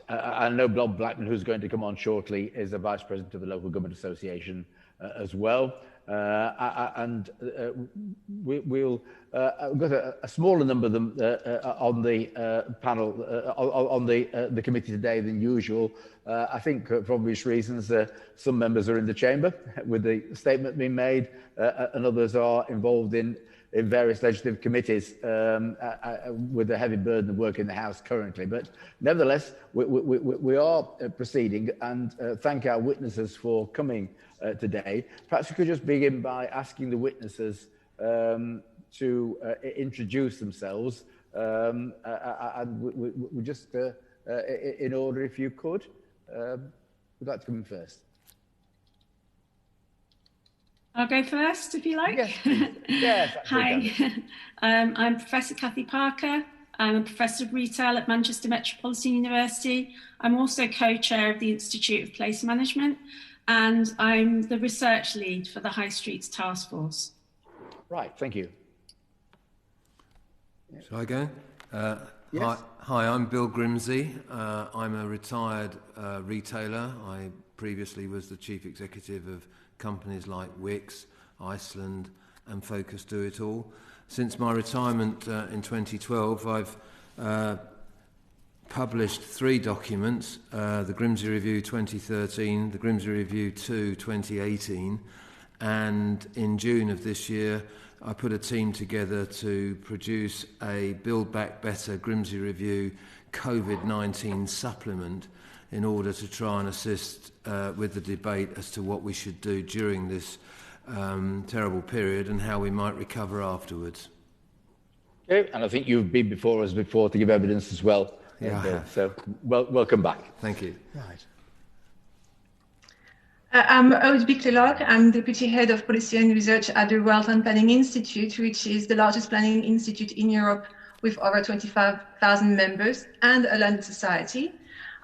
Right. I know Bob Blackman, who's going to come on shortly, is the Vice President of the Local Government Association as well. And we'll we've got a smaller number of them on the panel, on the committee today than usual. I think for obvious reasons, some members are in the chamber with the statement being made, and others are involved in various legislative committees with a heavy burden of work in the House currently. But nevertheless, we are proceeding, and thank our witnesses for coming today. Perhaps we could just begin by asking the witnesses to introduce themselves, and we just, in order, if you could. Would like to come in first? I'll go first, if you like. Yes, yes. Hi, I'm Professor Cathy Parker. I'm a Professor of Retail at Manchester Metropolitan University. I'm also co-chair of the Institute of Place Management, and I'm the research lead for the High Streets Task Force. Right, thank you. Shall I go? Yes. Hi, I'm Bill Grimsey. I'm a retired retailer. I previously was the chief executive of companies like Wix, Iceland, and Focus Do It All. Since my retirement in 2012, I've published 3 documents, the Grimsey Review 2013, the Grimsey Review 2 2018, and in June of this year, I put a team together to produce a Build Back Better Grimsey Review COVID-19 supplement in order to try and assist with the debate as to what we should do during this terrible period and how we might recover afterwards. Okay, and I think you've been before us before to give evidence as well. Yeah, I have. So welcome back. Thank you. Right. I'm Aude Biclercq. I'm Deputy Head of Policy and Research at the Wealth and Planning Institute, which is the largest planning institute in Europe with over 25,000 members and a London society.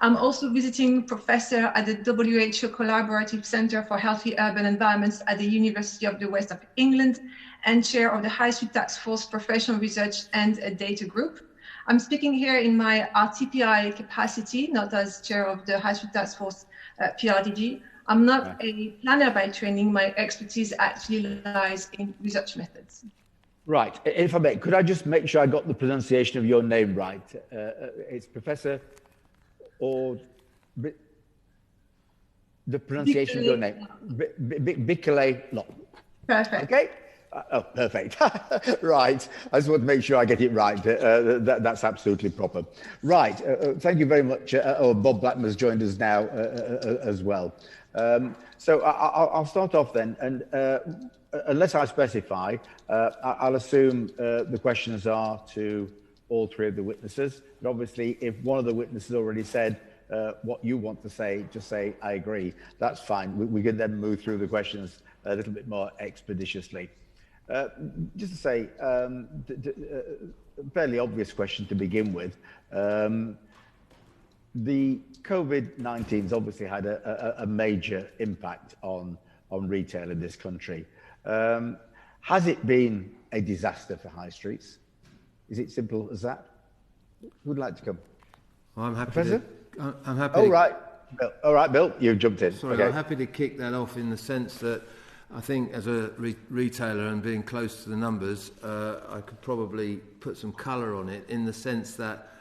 I'm also visiting professor at the WHO Collaborative Centre for Healthy Urban Environments at the University of the West of England and chair of the High Street Task Force Professional Research and Data Group. I'm speaking here in my RTPI capacity, not as chair of the High Street Task Force PRDG. I'm not a planner by training. My expertise actually lies in research methods. Right. If I may, could I just make sure I got the pronunciation of your name right? It's Professor, or the pronunciation of your name? Biclercq. Perfect. Okay. Oh, perfect. Right. I just want to make sure I get it right. That's absolutely proper. Right. Thank you very much. Bob Blackman has joined us now as well. So I'll start off then, and unless I specify, I'll assume the questions are to all 3 of the witnesses. But obviously, if one of the witnesses already said what you want to say, just say, I agree. That's fine. We can then move through the questions a little bit more expeditiously. Just to say, fairly obvious question to begin with. The COVID-19 has obviously had a major impact on retail in this country. Has it been a disaster for high streets? Is it simple as that? Who'd like to come? Well, I'm happy. Professor? I'm happy. Oh, right. Bill. All right, Bill, you've jumped in. Sorry, okay. I'm happy to kick that off in the sense that I think as a retailer and being close to the numbers, I could probably put some colour on it in the sense that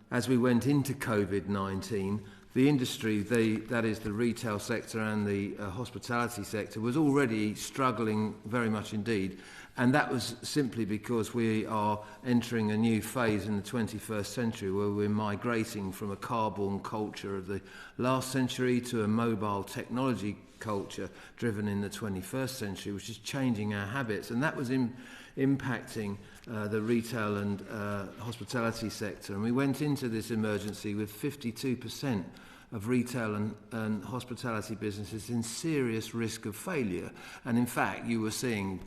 as we went into COVID-19, the industry, that is the retail sector and the hospitality sector, was already struggling very much indeed. And that was simply because we are entering a new phase in the 21st century where we're migrating from a car-borne culture of the last century to a mobile technology culture driven in the 21st century, which is changing our habits. And that was impacting the retail and hospitality sector. And we went into this emergency with 52% of retail and hospitality businesses in serious risk of failure. And in fact, you were seeing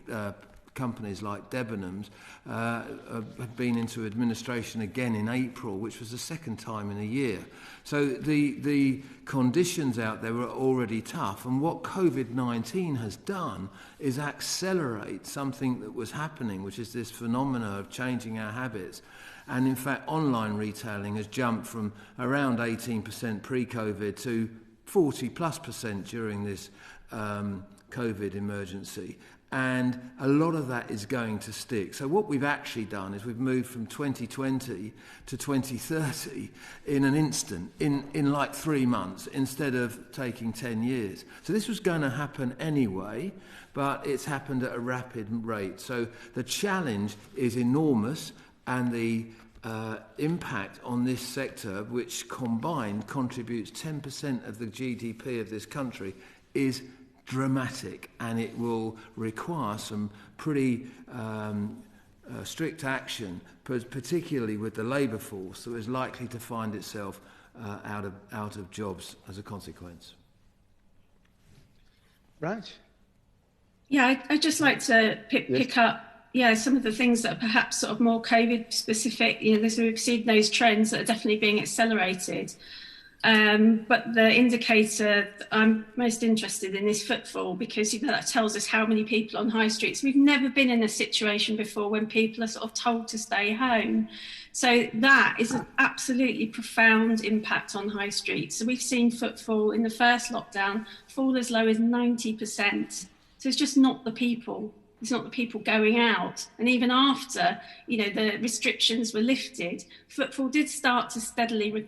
companies like Debenhams have been into administration again in April, which was the second time in a year. So the conditions out there were already tough. And what COVID-19 has done is accelerate something that was happening, which is this phenomena of changing our habits. And in fact, online retailing has jumped from around 18% pre-COVID to 40+% during this COVID emergency. And a lot of that is going to stick. So what we've actually done is we've moved from 2020 to 2030 in an instant, in like 3 months, instead of taking 10 years. So this was going to happen anyway, but it's happened at a rapid rate. So the challenge is enormous, and the impact on this sector, which combined contributes 10% of the GDP of this country, is dramatic, and it will require some pretty strict action, particularly with the labour force that is likely to find itself out of jobs as a consequence. Right. Yeah, I'd just like to pick up some of the things that are perhaps sort of more COVID specific. We've seen those trends that are definitely being accelerated. But the indicator that I'm most interested in is footfall, because that tells us how many people on high streets. We've never been in a situation before when people are sort of told to stay home. So that is an absolutely profound impact on high streets. So we've seen footfall in the first lockdown fall as low as 90%. So it's just not the people. It's not the people going out. And even after, the restrictions were lifted, footfall did start to steadily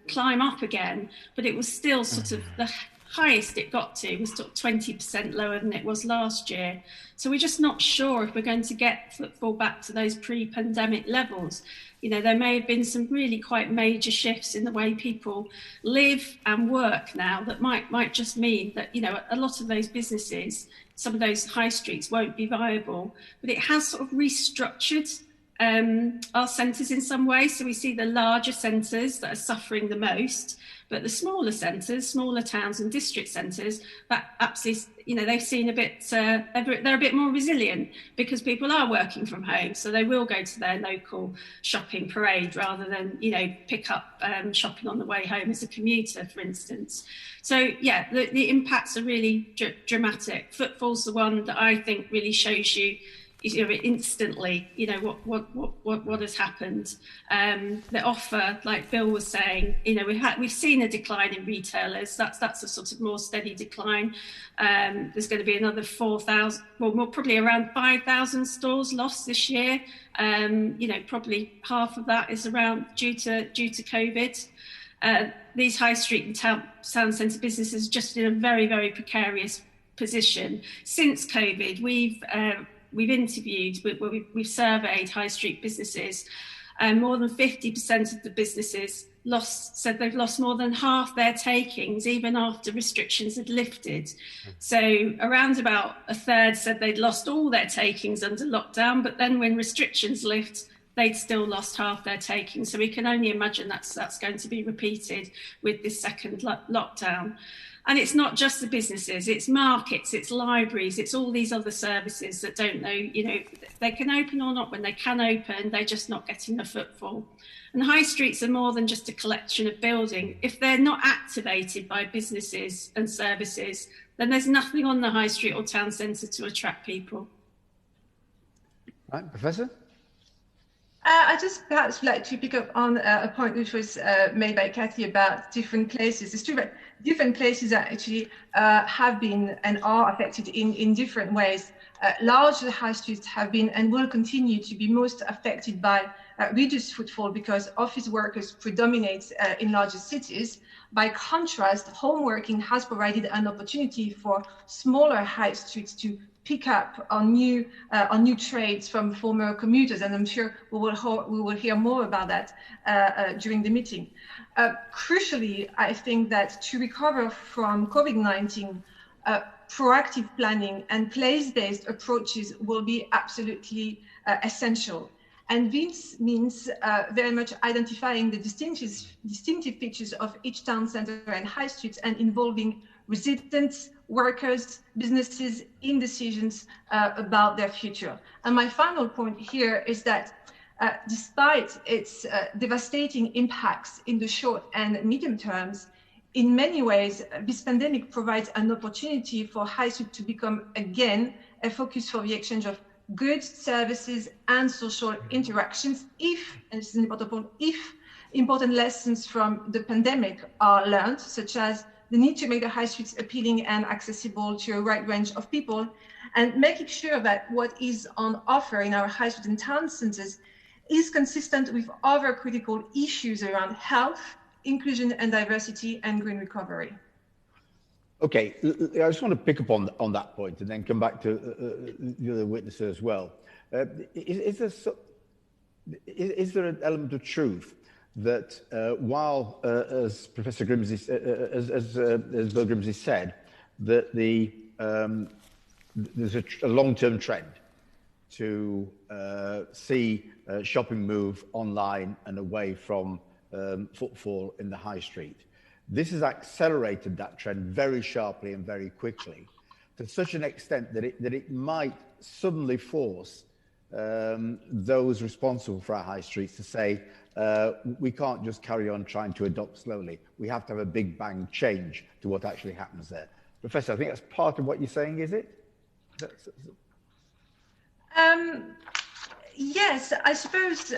climb up again, but it was still sort of the highest it got to was sort of 20% lower than it was last year. So we're just not sure if we're going to get footfall back to those pre-pandemic levels. There may have been some really quite major shifts in the way people live and work now that might just mean that, a lot of those businesses, some of those high streets won't be viable, but it has sort of restructured our centres in some way. So we see the larger centres that are suffering the most, but the smaller centres, smaller towns and district centres, that absolutely, they've seen a bit, they're a bit more resilient because people are working from home. So they will go to their local shopping parade rather than, pick up shopping on the way home as a commuter, for instance. So yeah, the impacts are really dramatic. Footfall's the one that I think really shows you instantly, what has happened. The offer, like Bill was saying, we've seen a decline in retailers. That's a sort of more steady decline. There's going to be another 4,000, probably around 5,000 stores lost this year. Probably half of that is around due to COVID. These high street and town centre businesses are just in a very, very precarious position. Since COVID, we've interviewed, we've surveyed high street businesses, and more than 50% of the businesses said they've lost more than half their takings, even after restrictions had lifted. So around about a third said they'd lost all their takings under lockdown, but then when restrictions lift, they'd still lost half their takings. So we can only imagine that's going to be repeated with this second lockdown. And it's not just the businesses, it's markets, it's libraries, it's all these other services that don't know, they can open or not. When they can open, they're just not getting the footfall. And high streets are more than just a collection of buildings. If they're not activated by businesses and services, then there's nothing on the high street or town centre to attract people. Right, Professor? I just perhaps like to pick up on a point which was made by Cathy about different places. It's true that different places actually have been and are affected in different ways. Larger high streets have been and will continue to be most affected by reduced footfall because office workers predominate in larger cities. By contrast, home working has provided an opportunity for smaller high streets to pick up on new trades from former commuters, and I'm sure we will hear more about that during the meeting. Crucially, I think that to recover from COVID-19, proactive planning and place-based approaches will be absolutely essential. And this means very much identifying the distinctive features of each town centre and high streets and involving residents, workers, businesses in decisions about their future. And my final point here is that despite its devastating impacts in the short and medium terms, in many ways, this pandemic provides an opportunity for high street to become again a focus for the exchange of goods, services, and social interactions if, and this is an important point, if important lessons from the pandemic are learned, such as the need to make the high streets appealing and accessible to a wide range of people, and making sure that what is on offer in our high streets and town centers is consistent with other critical issues around health, inclusion and diversity, and green recovery. Okay, I just want to pick up on that point and then come back to the other witnesses as well. Is there an element of truth that while, as Professor Grimsey, as Bill Grimsey said, that there's a long-term trend to see shopping move online and away from footfall in the high street. This has accelerated that trend very sharply and very quickly, to such an extent that it might suddenly force those responsible for our high streets to say, we can't just carry on trying to adopt slowly. We have to have a big bang change to what actually happens there. Professor, I think that's part of what you're saying, is it? Yes, I suppose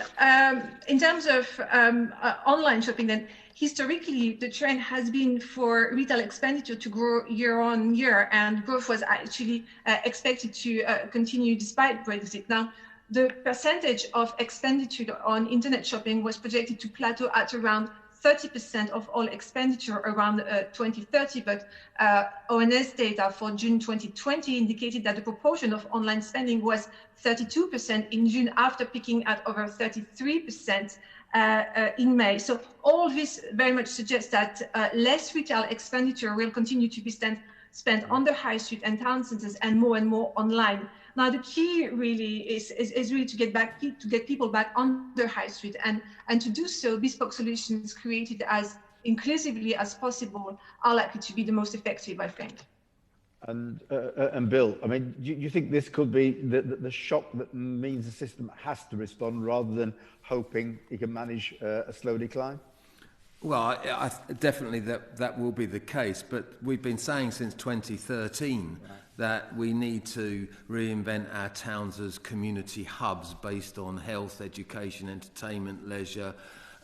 in terms of online shopping, then historically the trend has been for retail expenditure to grow year on year, and growth was actually expected to continue despite Brexit. Now, the percentage of expenditure on internet shopping was projected to plateau at around 30% of all expenditure around 2030, but ONS data for June 2020 indicated that the proportion of online spending was 32% in June, after peaking at over 33% in May. So all this very much suggests that less retail expenditure will continue to be spent on the high street and town centers, and more online. Now, the key really is really to get people back on the high street, and to do so, bespoke solutions created as inclusively as possible are likely to be the most effective, I think. And Bill, I mean, do you think this could be the shock that means the system has to respond rather than hoping it can manage a slow decline? Well, I definitely that will be the case, but we've been saying since 2013 that we need to reinvent our towns as community hubs based on health, education, entertainment, leisure,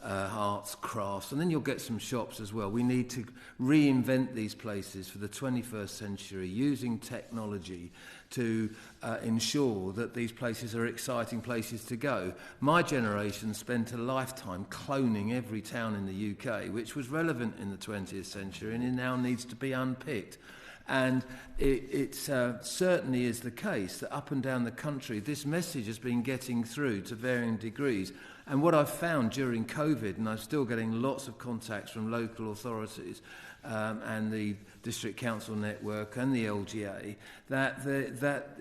arts, crafts, and then you'll get some shops as well. We need to reinvent these places for the 21st century using technology to ensure that these places are exciting places to go. My generation spent a lifetime cloning every town in the UK, which was relevant in the 20th century, and it now needs to be unpicked. And it certainly is the case that up and down the country, this message has been getting through to varying degrees. And what I've found during COVID, and I'm still getting lots of contacts from local authorities and the District Council Network and the LGA, that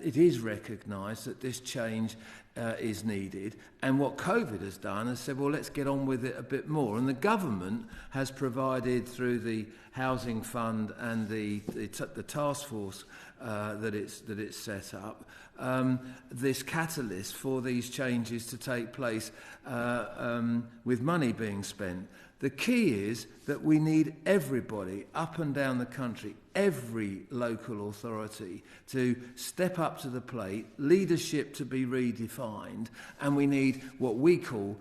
it is recognised that this change is needed. And what COVID has done is said, well, let's get on with it a bit more. And the government has provided, through the Housing Fund and the task force that it's set up, this catalyst for these changes to take place with money being spent. The key is that we need everybody up and down the country, every local authority, to step up to the plate, leadership to be redefined, and we need what we call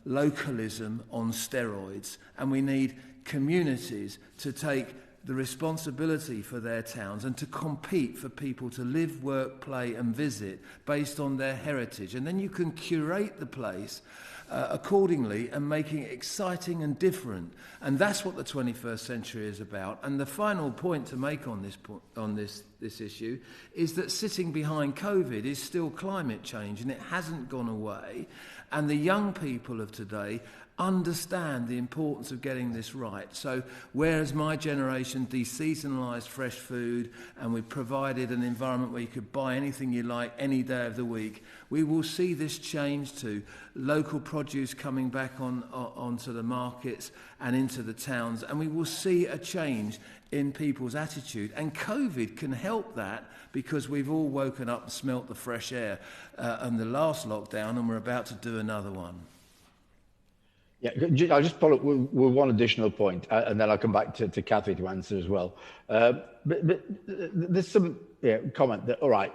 localism on steroids, and we need communities to take the responsibility for their towns and to compete for people to live, work, play and visit based on their heritage. And then you can curate the place accordingly and making it exciting and different. And that's what the 21st century is about. And the final point to make on this issue is that sitting behind COVID is still climate change, and it hasn't gone away. And the young people of today understand the importance of getting this right. So whereas my generation deseasonalised fresh food and we provided an environment where you could buy anything you like any day of the week, we will see this change to local produce coming back onto the markets and into the towns, and we will see a change in people's attitude. And COVID can help that, because we've all woken up and smelt the fresh air in the last lockdown, and we're about to do another one. Yeah, I'll just follow up with one additional point, and then I'll come back to Cathy to answer as well. But there's some comment that, all right,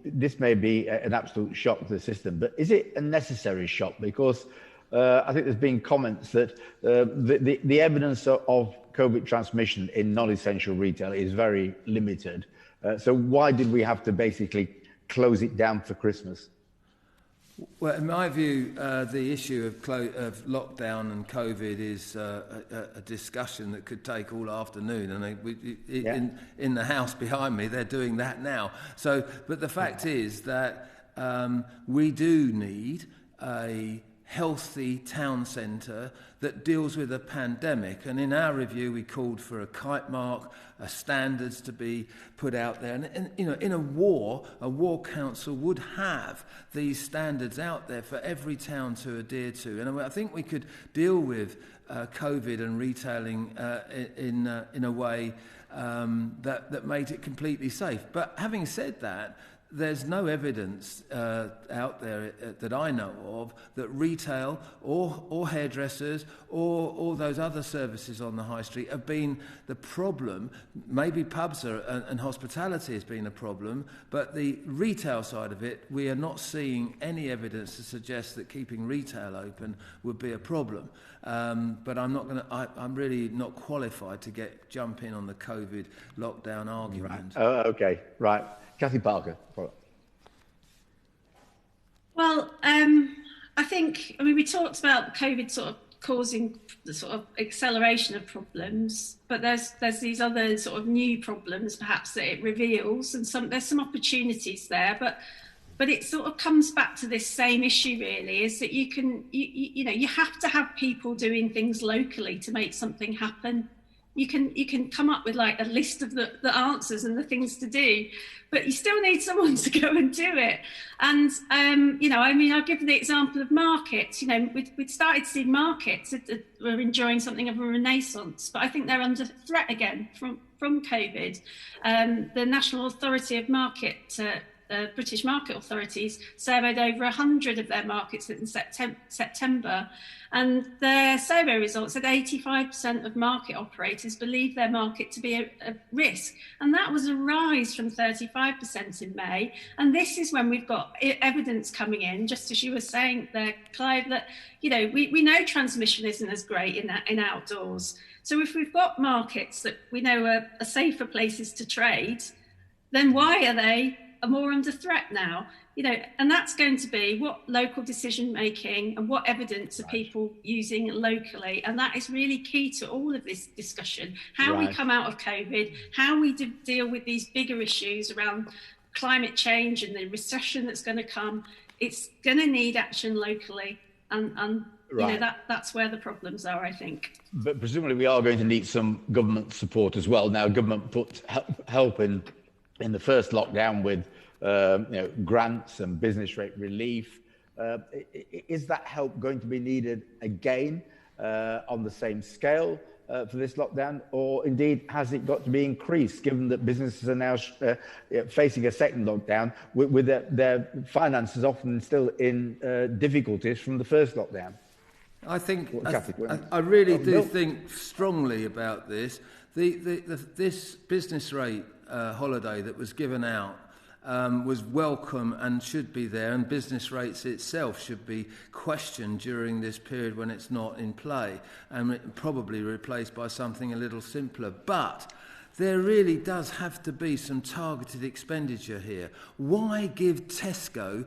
this may be an absolute shock to the system, but is it a necessary shock? Because I think there's been comments that the evidence of COVID transmission in non-essential retail is very limited. So why did we have to basically close it down for Christmas? Well, in my view, the issue of lockdown and COVID is a discussion that could take all afternoon. And in the house behind me, they're doing that now. So, but the fact is that we do need a healthy town centre that deals with a pandemic. And in our review, we called for a kite mark, standards to be put out there. And you know, in a war council would have these standards out there for every town to adhere to. And I think we could deal with COVID and retailing in a way that made it completely safe. But having said that, there's no evidence out there that I know of that retail or hairdressers or those other services on the high street have been the problem. Maybe pubs and hospitality has been a problem, but the retail side of it, we are not seeing any evidence to suggest that keeping retail open would be a problem. But I'm really not qualified to jump in on the COVID lockdown argument. Right. Okay. Right. Cathy Parker. Well, I think, we talked about COVID sort of causing the sort of acceleration of problems, but there's these other sort of new problems perhaps that it reveals, and there's some opportunities there, but it sort of comes back to this same issue really, is that you have to have people doing things locally to make something happen. You can come up with like a list of the answers and the things to do, but you still need someone to go and do it. And I'll give the example of markets. We'd started to see markets that were enjoying something of a renaissance, but I think they're under threat again from COVID. The National Authority of Market, British Market Authorities, surveyed over 100 of their markets in September. And their survey results said 85% of market operators believe their market to be a risk. And that was a rise from 35% in May. And this is when we've got evidence coming in, just as you were saying there, Clive, that, we know transmission isn't as great in outdoors. So if we've got markets that we know are safer places to trade, then why are they more under threat now? And that's going to be what local decision making and what evidence are people using locally. And that is really key to all of this discussion. How we come out of COVID, how we deal with these bigger issues around climate change and the recession that's going to come. It's going to need action locally. And that's where the problems are, I think. But presumably we are going to need some government support as well. Now, government put help in the first lockdown with grants and business rate relief. Is that help going to be needed again on the same scale for this lockdown, or indeed has it got to be increased, given that businesses are now facing a second lockdown with their finances often still in difficulties from the first lockdown? I think I really do think strongly about this. This business rate holiday that was given out was welcome and should be there, and business rates itself should be questioned during this period when it's not in play, and probably replaced by something a little simpler. But there really does have to be some targeted expenditure here. Why give Tesco,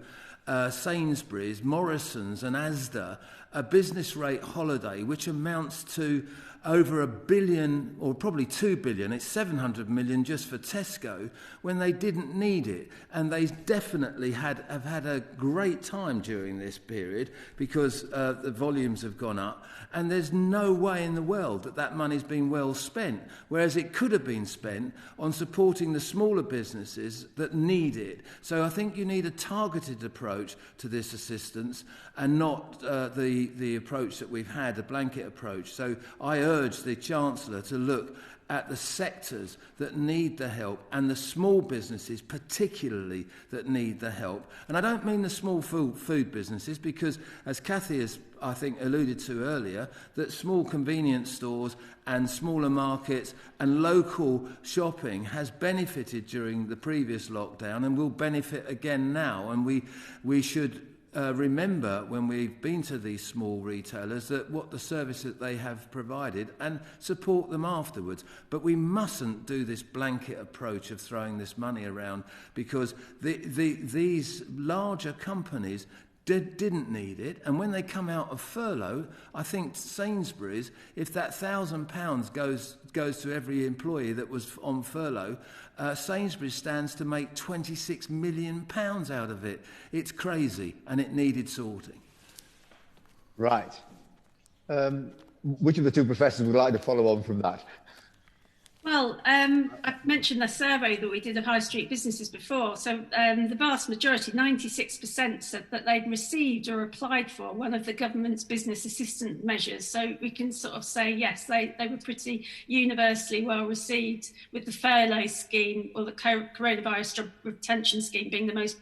Sainsbury's, Morrison's and Asda a business rate holiday which amounts to over $1 billion, or probably $2 billion, it's 700 million just for Tesco, when they didn't need it. And they definitely have had a great time during this period because the volumes have gone up. And there's no way in the world that money's been well spent, whereas it could have been spent on supporting the smaller businesses that need it. So I think you need a targeted approach to this assistance and not the approach that we've had, the blanket approach. So I urge the Chancellor to look at the sectors that need the help, and the small businesses particularly that need the help. And I don't mean the small food businesses, because as Cathy has, I think, alluded to earlier, that small convenience stores and smaller markets and local shopping has benefited during the previous lockdown and will benefit again now. And we should remember when we've been to these small retailers that what the service that they have provided, and support them afterwards. But we mustn't do this blanket approach of throwing this money around, because these larger companies didn't need it, and when they come out of furlough, I think Sainsbury's, if that £1,000 goes to every employee that was on furlough, Sainsbury's stands to make £26 million out of it. It's crazy, and it needed sorting. Right. Which of the two professors would like to follow on from that? Well, I mentioned the survey that we did of high street businesses before. So the vast majority, 96%, said that they'd received or applied for one of the government's business assistance measures. So we can sort of say, yes, they were pretty universally well received, with the furlough scheme or the coronavirus job retention scheme being the most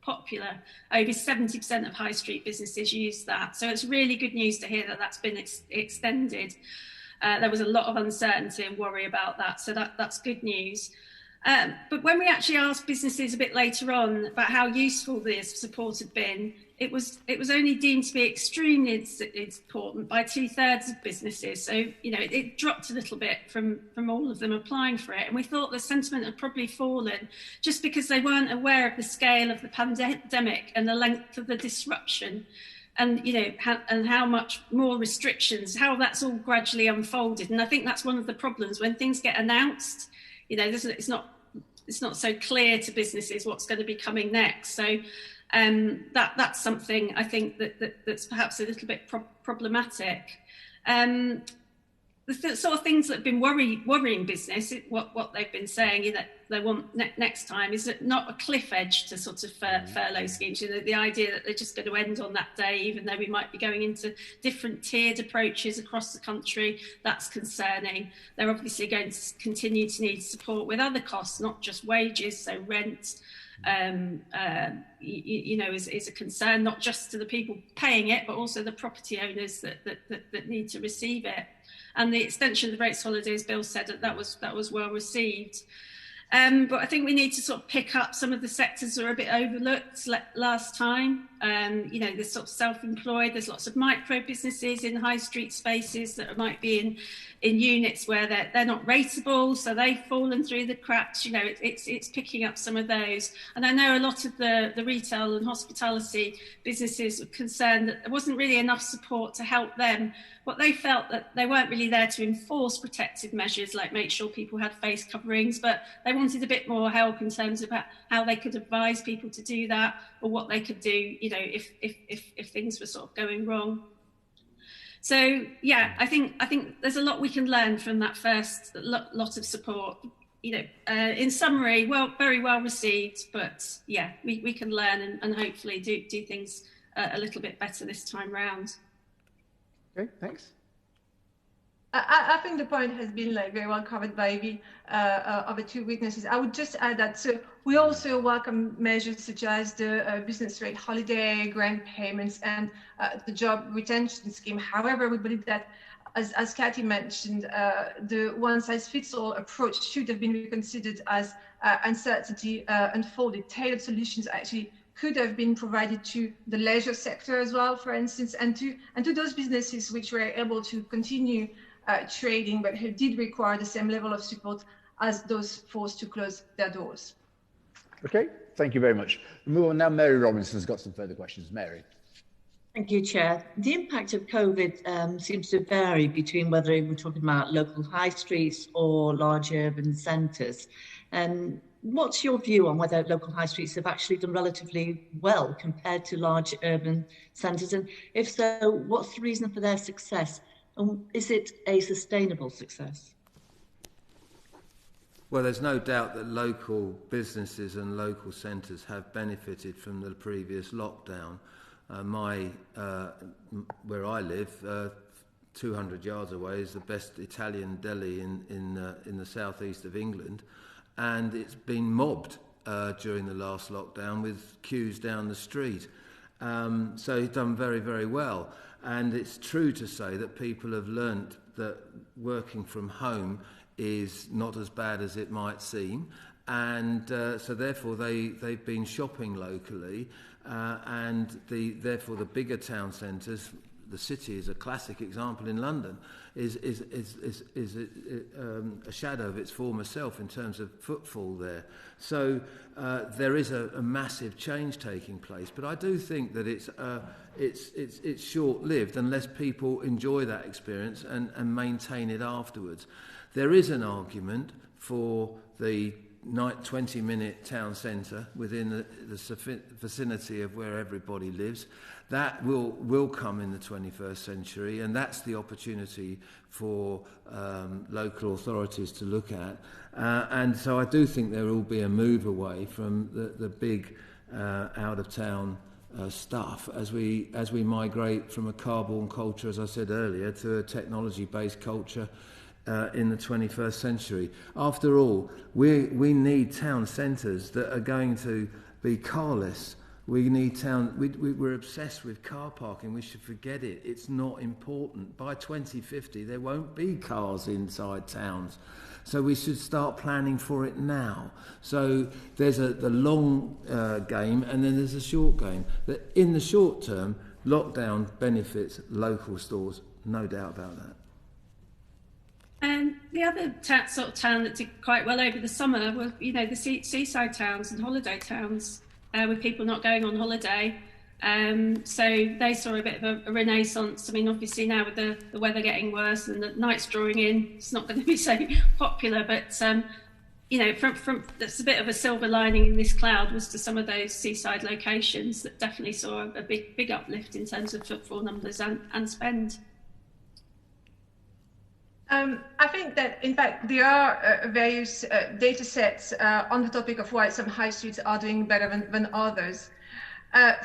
popular. Over 70% of high street businesses use that. So it's really good news to hear that that's been extended. There was a lot of uncertainty and worry about that, so that's good news. But when we actually asked businesses a bit later on about how useful this support had been, it was only deemed to be extremely important by 2/3 of businesses. So it dropped a little bit from all of them applying for it, and we thought the sentiment had probably fallen just because they weren't aware of the scale of the pandemic and the length of the disruption. And how much more restrictions, how that's all gradually unfolded. And I think that's one of the problems when things get announced. It's not so clear to businesses what's going to be coming next. So that's something I think that's perhaps a little bit problematic. The sort of things that have been worrying business, what they've been saying that they want next time, is that not a cliff edge to sort of furlough schemes. The idea that they're just going to end on that day, even though we might be going into different tiered approaches across the country, that's concerning. They're obviously going to continue to need support with other costs, not just wages, so rent. Is a concern, not just to the people paying it, but also the property owners that need to receive it. And the extension of the rates holidays bill said that was well received. But I think we need to sort of pick up some of the sectors that are a bit overlooked last time. There's sort of self-employed, there's lots of micro businesses in high street spaces that might be in units where they're not rateable, so they've fallen through the cracks. It's picking up some of those. And I know a lot of the retail and hospitality businesses were concerned that there wasn't really enough support to help them. What they felt that they weren't really there to enforce protective measures, like make sure people had face coverings, but they wanted a bit more help in terms of how they could advise people to do that, or what they could do, if things were sort of going wrong. So yeah, I think there's a lot we can learn from that first lot of support. In summary, very well received, but yeah, we can learn and hopefully do things a little bit better this time round. Okay, thanks. I think the point has been very well covered by the other two witnesses. I would just add that we also welcome measures such as the business rate holiday, grant payments, and the job retention scheme. However, we believe that, as Cathy mentioned, the one-size-fits-all approach should have been reconsidered as uncertainty unfolded. Tailored solutions actually could have been provided to the leisure sector as well, for instance, and to those businesses which were able to continue trading, but who did require the same level of support as those forced to close their doors. Okay, thank you very much. We'll move on now. Mary Robinson's got some further questions. Mary. Thank you, Chair. The impact of COVID seems to vary between whether we're talking about local high streets or large urban centres. What's your view on whether local high streets have actually done relatively well compared to large urban centres? And if so, what's the reason for their success? And is it a sustainable success? Well, there's no doubt that local businesses and local centres have benefited from the previous lockdown. Where I live, 200 yards away is the best Italian deli in the southeast of England, and it's been mobbed during the last lockdown with queues down the street. So he's done very, very well. And it's true to say that people have learnt that working from home is not as bad as it might seem. And so therefore they've been shopping locally, and therefore the bigger town centres, the city is a classic example in London, is a shadow of its former self in terms of footfall there. So there is a massive change taking place, but I do think that it's short-lived unless people enjoy that experience and maintain it afterwards. There is an argument for the 20-minute town centre within the vicinity of where everybody lives. That will come in the 21st century, and that's the opportunity for local authorities to look at. And so I do think there will be a move away from the big out-of-town stuff as we migrate from a car-borne culture, as I said earlier, to a technology-based culture in the 21st century. After all, we need town centres that are going to be carless. We need we're obsessed with car parking. We should forget it. It's not important. By 2050, there won't be cars inside towns. So we should start planning for it now. So there's the long game, and then there's a short game. That in the short term, lockdown benefits local stores, no doubt about that. And the other sort of town that did quite well over the summer were, the seaside towns and holiday towns, with people not going on holiday. So they saw a bit of a renaissance. I mean, obviously now with the weather getting worse and the nights drawing in, it's not going to be so popular. But from that's a bit of a silver lining in this cloud was to some of those seaside locations that definitely saw a big uplift in terms of footfall numbers and spend. I think that, in fact, there are various data sets on the topic of why some high streets are doing better than others.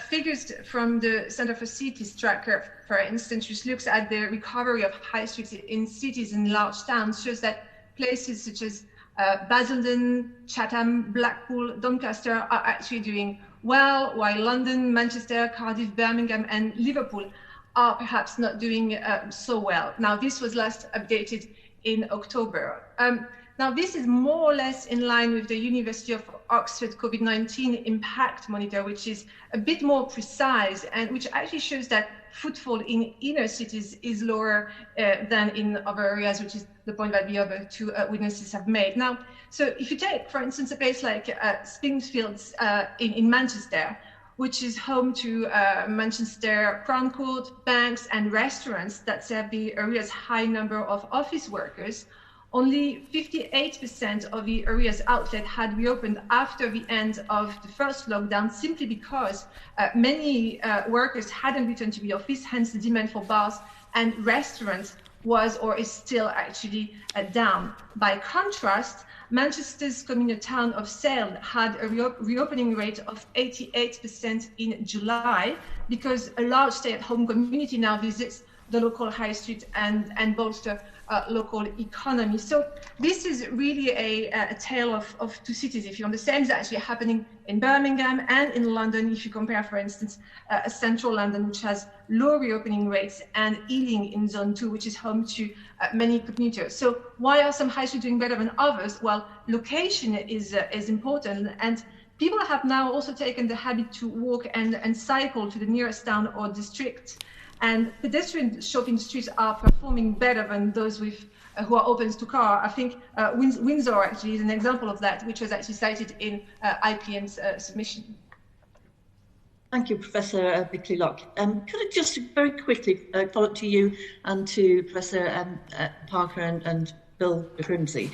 Figures from the Centre for Cities Tracker, for instance, which looks at the recovery of high streets in cities and large towns, shows that places such as Basildon, Chatham, Blackpool, Doncaster are actually doing well, while London, Manchester, Cardiff, Birmingham and Liverpool are perhaps not doing so well. Now, this was last updated in October. Now, this is more or less in line with the University of Oxford COVID-19 impact monitor, which is a bit more precise and which actually shows that footfall in inner cities is lower than in other areas, which is the point that the other two witnesses have made. Now, so if you take, for instance, a place like Spinsfields in Manchester, which is home to Manchester Crown Court, banks and restaurants that serve the area's high number of office workers, only 58% of the area's outlet had reopened after the end of the first lockdown, simply because many workers hadn't returned to the office, hence the demand for bars and restaurants was or is still actually down. By contrast, Manchester's communal town of Sale had a reopening rate of 88% in July, because a large stay-at-home community now visits the local high street and bolster local economy. So this is really a tale of two cities. If you understand, it's actually happening in Birmingham and in London. If you compare, for instance, central London, which has low reopening rates, and Ealing in Zone 2, which is home to many commuters. So why are some high streets doing better than others? Well, location is important, and people have now also taken the habit to walk and cycle to the nearest town or district. And pedestrian shopping streets are performing better than those with who are open to car. I think Windsor actually is an example of that, which was actually cited in IPM's submission. Thank you, Professor Bickley-Lock. Could I just very quickly follow up to you and to Professor Parker and Bill Grimsey.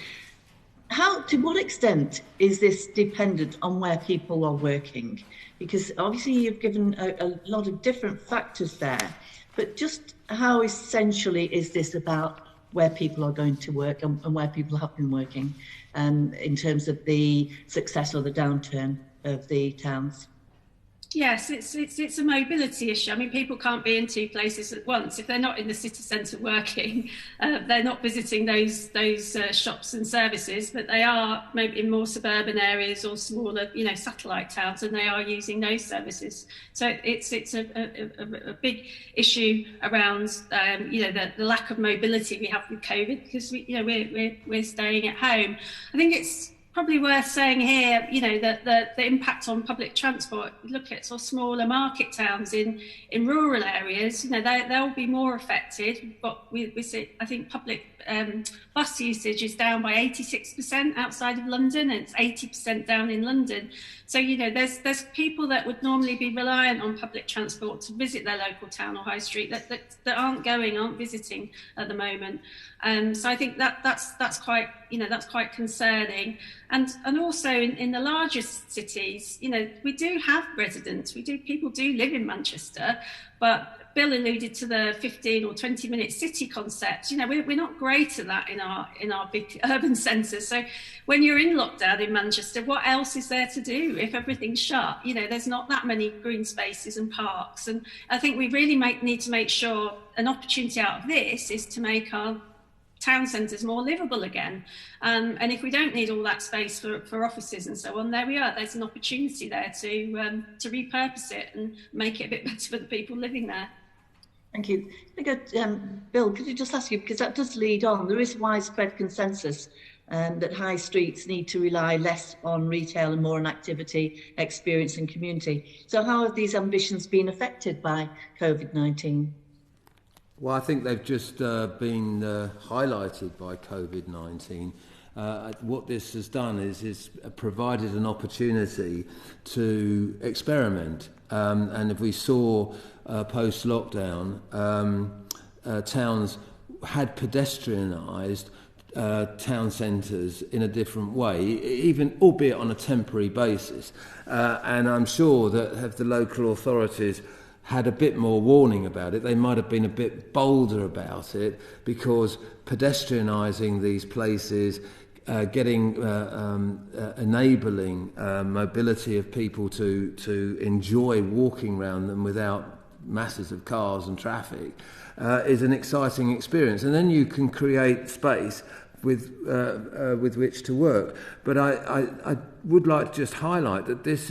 To what extent is this dependent on where people are working? Because obviously you've given a lot of different factors there, but just how essentially is this about where people are going to work and where people have been working in terms of the success or the downturn of the towns? Yes, it's a mobility issue. I mean, people can't be in two places at once. If they're not in the city centre working, they're not visiting those shops and services, but they are maybe in more suburban areas or smaller, satellite towns, and they are using those services. So it's a big issue around the lack of mobility we have with COVID, because we're staying at home. I think it's probably worth saying here, that the impact on public transport. Look at sort of smaller market towns in rural areas. They'll be more affected. But we see, I think public bus usage is down by 86% outside of London, and it's 80% down in London. So there's people that would normally be reliant on public transport to visit their local town or high street that aren't visiting at the moment. So I think that's quite concerning. And also in the largest cities, we do have residents. People do live in Manchester, but Bill alluded to the 15 or 20-minute city concept. We're not great at that in our big urban centres. So when you're in lockdown in Manchester, what else is there to do if everything's shut? There's not that many green spaces and parks. And I think we really need to make sure an opportunity out of this is to make our town centres more livable again. And if we don't need all that space for offices and so on, there we are. There's an opportunity there to repurpose it and make it a bit better for the people living there. Thank you. Bill, could you just ask you, because that does lead on, there is widespread consensus that high streets need to rely less on retail and more on activity, experience and community. So how have these ambitions been affected by COVID-19? Well, I think they've just been highlighted by COVID-19. What this has done is provided an opportunity to experiment. And if we saw post-lockdown, towns had pedestrianised town centres in a different way, even albeit on a temporary basis. And I'm sure that if the local authorities had a bit more warning about it, they might have been a bit bolder about it, because pedestrianising these places, enabling mobility of people to enjoy walking around them without masses of cars and traffic is an exciting experience. And then you can create space with which to work. But I would like to just highlight that this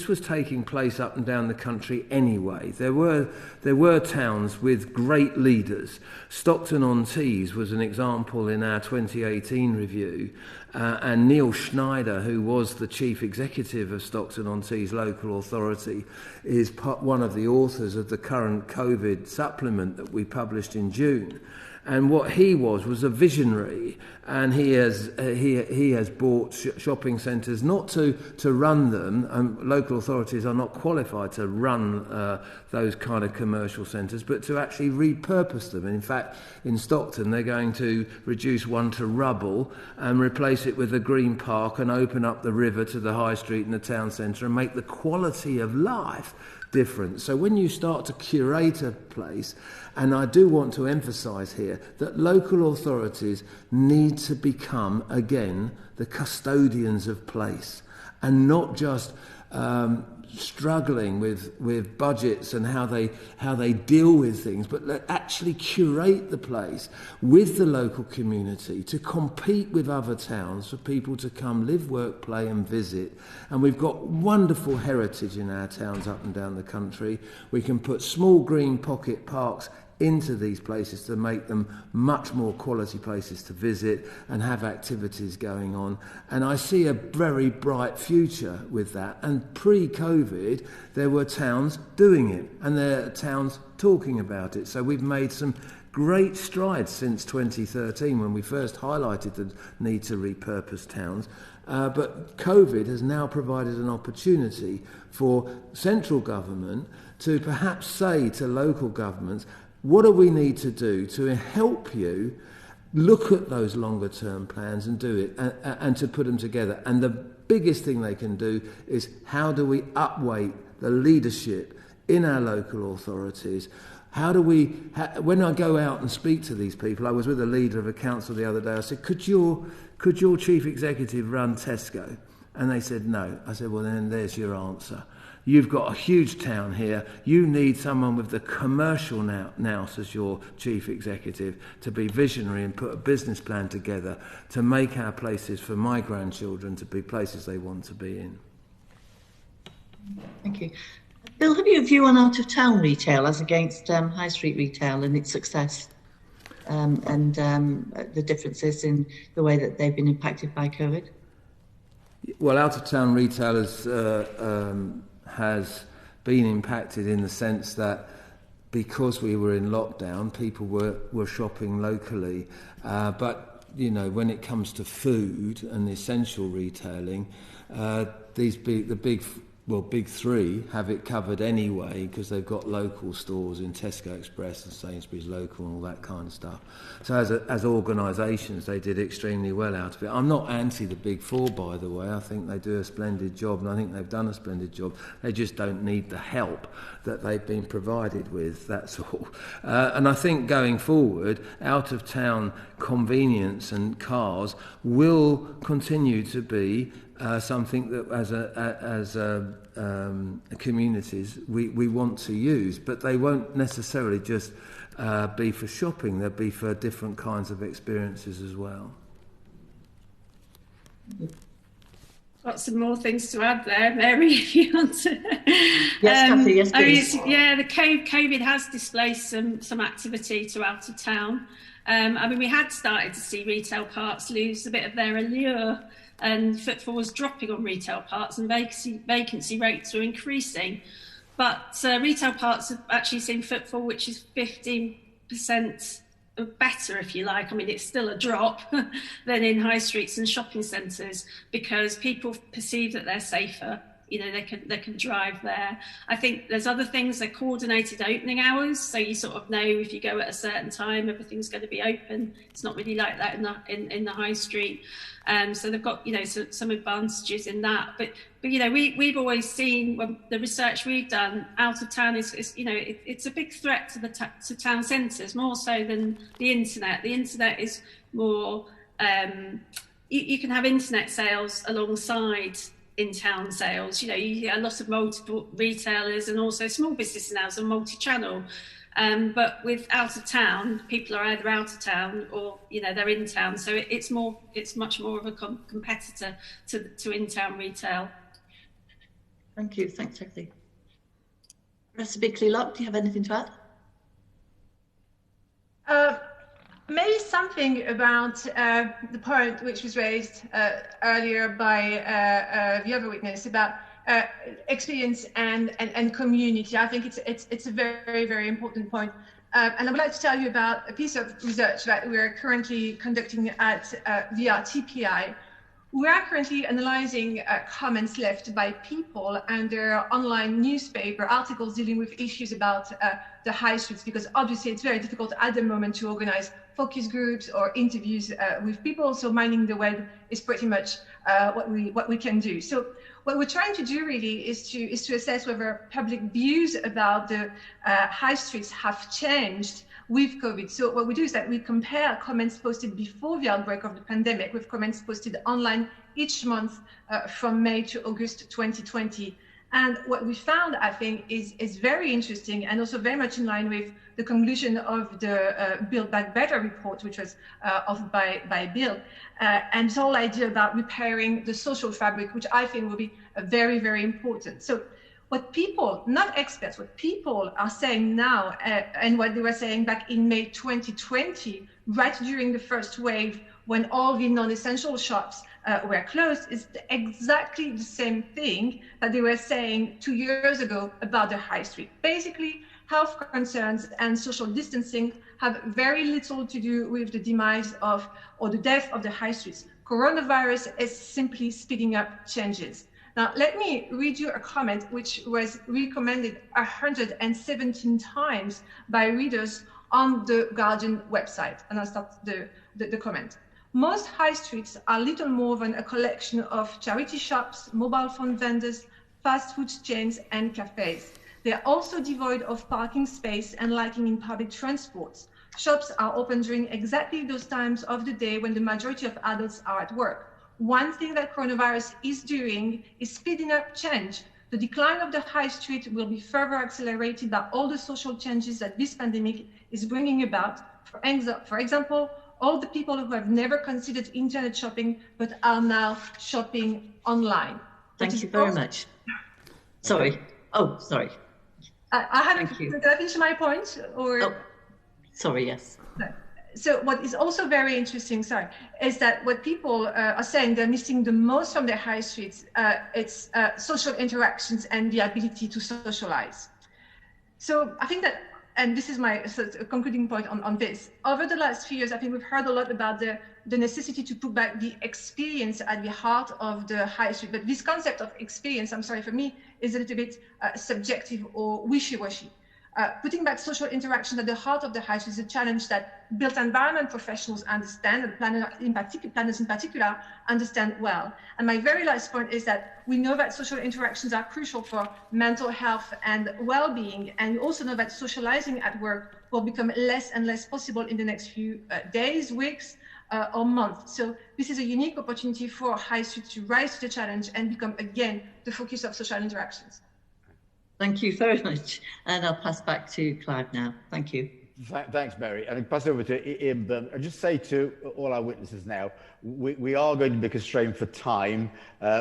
was taking place up and down the country anyway. There were towns with great leaders. Stockton-on-Tees was an example in our 2018 review, and Neil Schneider, who was the chief executive of Stockton-on-Tees local authority, is one of the authors of the current COVID supplement that we published in June. And what he was a visionary, and he has bought shopping centres not to run them. Local authorities are not qualified to run those kind of commercial centres, but to actually repurpose them. And in fact, in Stockton, they're going to reduce one to rubble and replace it with a green park and open up the river to the high street and the town centre and make the quality of life different. So when you start to curate a place, and I do want to emphasise here that local authorities need to become, again, the custodians of place, and not just struggling with budgets and how they deal with things, but actually curate the place with the local community to compete with other towns for people to come live, work, play and visit. And we've got wonderful heritage in our towns up and down the country. We can put small green pocket parks into these places to make them much more quality places to visit and have activities going on. And I see a very bright future with that. And pre-COVID, there were towns doing it, and there are towns talking about it. So we've made some great strides since 2013 when we first highlighted the need to repurpose towns. But COVID has now provided an opportunity for central government to perhaps say to local governments, what do we need to do to help you look at those longer term plans and do it and to put them together? And the biggest thing they can do is, how do we upweight the leadership in our local authorities? How do we, when I go out and speak to these people, I was with a leader of a council the other day, I said, could your chief executive run Tesco? And they said no. I said, well then there's your answer. You've got a huge town here. You need someone with the commercial nous as your chief executive to be visionary and put a business plan together to make our places for my grandchildren to be places they want to be in. Thank you. Bill, have you a view on out-of-town retail as against high street retail and its success and the differences in the way that they've been impacted by COVID? Well, out-of-town retail has been impacted in the sense that because we were in lockdown, people were shopping locally. But, you know, when it comes to food and essential retailing, the big three have it covered anyway because they've got local stores in Tesco Express and Sainsbury's Local and all that kind of stuff. So as organisations, they did extremely well out of it. I'm not anti the big four, by the way. I think they do a splendid job, and I think they've done a splendid job. They just don't need the help that they've been provided with, that's all. And I think going forward, out-of-town convenience and cars will continue to be something that as communities we want to use, but they won't necessarily just be for shopping. They'll be for different kinds of experiences as well. Got some more things to add there, Mary, if you want to. Yes, Cathy, yes, please. The COVID has displaced some activity to out of town. I mean, we had started to see retail parks lose a bit of their allure, and footfall was dropping on retail parks and vacancy rates were increasing. But retail parks have actually seen footfall, which is 15% better, if you like. I mean, it's still a drop than in high streets and shopping centres because people perceive that they're safer. You know, they can drive there. I think there's other things, they're coordinated opening hours, so you sort of know if you go at a certain time, everything's going to be open. It's not really like that in the high street. So they've got, you know, some advantages in that. But you know, we've always seen when the research we've done, out of town is you know, it's a big threat to town centres, more so than the internet. The internet is more, you can have internet sales alongside in-town sales. You know, you get a lot of multiple retailers and also small businesses now, so multi-channel. But with out of town, people are either out of town or, you know, they're in town. So it's much more of a competitor to in-town retail. Thank you. Thanks, Cathy. Professor Bickley-Locke, do you have anything to add? Maybe something about the point which was raised earlier by the other witness about experience and community. I think it's a very, very important point. And I would like to tell you about a piece of research that we are currently conducting at VRTPI. We are currently analyzing comments left by people and their online newspaper articles dealing with issues about the high streets, because obviously it's very difficult at the moment to organize focus groups or interviews with people. So mining the web is pretty much what we can do. So what we're trying to do really is to assess whether public views about the high streets have changed with COVID. So what we do is that we compare comments posted before the outbreak of the pandemic with comments posted online each month from May to August 2020. And what we found, I think, is very interesting and also very much in line with the conclusion of the Build Back Better report, which was offered by Bill. And this whole idea about repairing the social fabric, which I think will be very, very important. So what people, not experts, what people are saying now and what they were saying back in May 2020, right during the first wave, when all the non-essential shops were closed, is exactly the same thing that they were saying 2 years ago about the high street. Basically, health concerns and social distancing have very little to do with the demise of or the death of the high streets. Coronavirus is simply speeding up changes. Now, let me read you a comment which was recommended 117 times by readers on the Guardian website. And I'll start the comment. Most high streets are little more than a collection of charity shops, mobile phone vendors, fast food chains, and cafes. They are also devoid of parking space and lighting in public transports. Shops are open during exactly those times of the day when the majority of adults are at work. One thing that coronavirus is doing is speeding up change. The decline of the high street will be further accelerated by all the social changes that this pandemic is bringing about. For example, all the people who have never considered internet shopping but are now shopping online. Thank you very much. Sorry. Oh, sorry. I haven't. Did I finish my point? Or? Oh, sorry. Yes. No. So what is also very interesting, is that what people are saying they're missing the most from their high streets, it's social interactions and the ability to socialize. So I think that, and this is my concluding point on this, over the last few years, I think we've heard a lot about the necessity to put back the experience at the heart of the high street. But this concept of experience, I'm sorry, for me, is a little bit subjective or wishy-washy. Putting back social interactions at the heart of the high street is a challenge that built environment professionals understand, and planners in particular understand well. And my very last point is that we know that social interactions are crucial for mental health and well-being, and we also know that socializing at work will become less and less possible in the next few days, weeks, or months. So this is a unique opportunity for high street to rise to the challenge and become again the focus of social interactions. Thank you very much. And I'll pass back to Clive now. Thank you. Thanks, Mary. And I'll pass over to Ian Byrne. I'll just say to all our witnesses now, we are going to be constrained for time.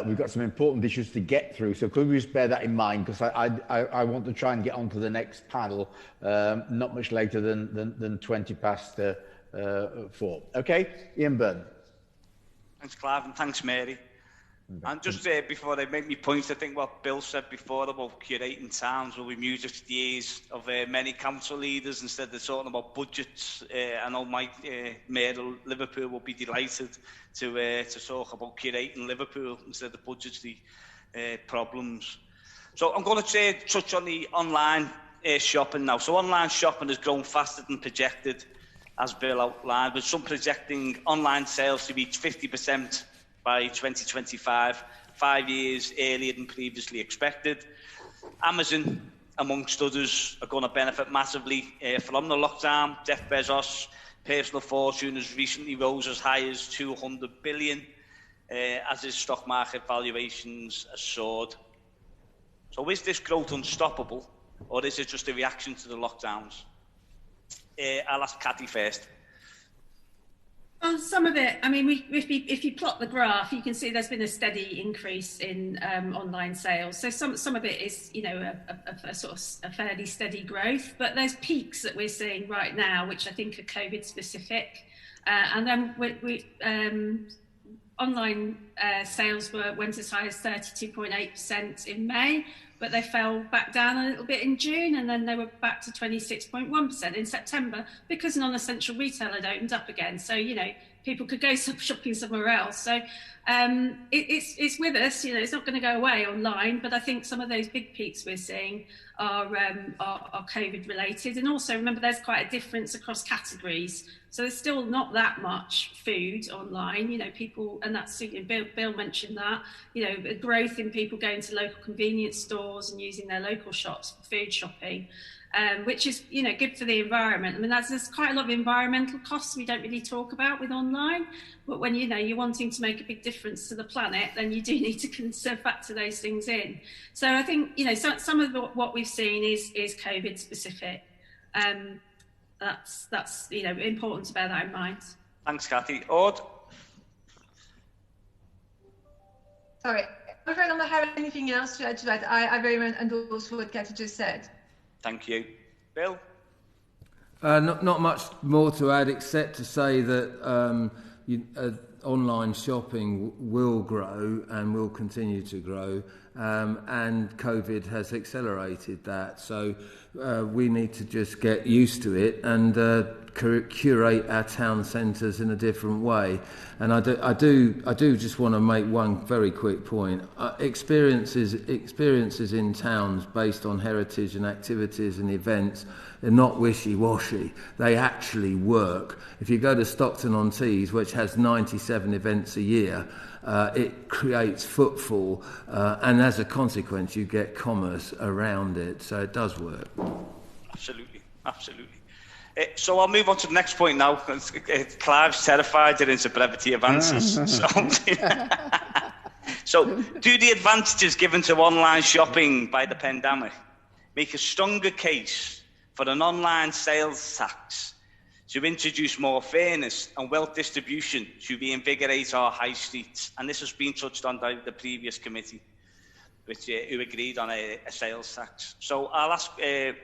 We've got some important issues to get through. So could we just bear that in mind? Because I want to try and get on to the next panel, not much later than 20 past 4. Okay, Ian Byrne. Thanks, Clive, and thanks, Mary. And just before they make me point, I think what Bill said before about curating towns will be music to the ears of many council leaders instead of talking about budgets. I know Mike, Mayor of Liverpool, will be delighted to talk about curating Liverpool instead of budgetary problems. So I'm going to touch on the online shopping now. So online shopping has grown faster than projected, as Bill outlined, with some projecting online sales to reach 50% by 2025, 5 years earlier than previously expected. Amazon, amongst others, are going to benefit massively from the lockdown. Jeff Bezos' personal fortune has recently rose as high as 200 billion, as his stock market valuations have soared. So is this growth unstoppable, or is it just a reaction to the lockdowns? I'll ask Cathy first. Well, some of it, I mean, if you plot the graph, you can see there's been a steady increase in online sales. So some of it is, you know, a sort of a fairly steady growth, but there's peaks that we're seeing right now, which I think are COVID specific. And then online sales went as high as 32.8% in May, but they fell back down a little bit in June, and then they were back to 26.1% in September because non-essential retail had opened up again. So, you know, people could go shopping somewhere else. So it's with us, you know, it's not going to go away online, but I think some of those big peaks we're seeing are COVID related. And also remember, there's quite a difference across categories. So there's still not that much food online, you know, people, and that's, you know, Bill mentioned that, you know, a growth in people going to local convenience stores and using their local shops for food shopping, which is, you know, good for the environment. I mean, there's quite a lot of environmental costs we don't really talk about with online, but when, you know, you're wanting to make a big difference to the planet, then you do need to factor those things in. So I think, you know, some of what we've seen is COVID specific. That's you know, important to bear that in mind. Thanks, Cathy. Ord? Sorry, I'm afraid I don't have anything else to add to that. I very much endorse what Cathy just said. Thank you. Bill? Not much more to add except to say that online shopping will grow and will continue to grow, and COVID has accelerated that. So we need to just get used to it and curate our town centres in a different way. And I do just want to make one very quick point. Experiences in towns based on heritage and activities and events are not wishy-washy. They actually work. If you go to Stockton-on-Tees, which has 97 events a year, it creates footfall, and as a consequence, you get commerce around it. So it does work. Absolutely, absolutely. So I'll move on to the next point now. Clive's terrified that it's a brevity of answers. So, do the advantages given to online shopping by the pandemic make a stronger case for an online sales tax to introduce more fairness and wealth distribution to reinvigorate our high streets? And this has been touched on by the previous committee, which who agreed on a sales tax. So I'll ask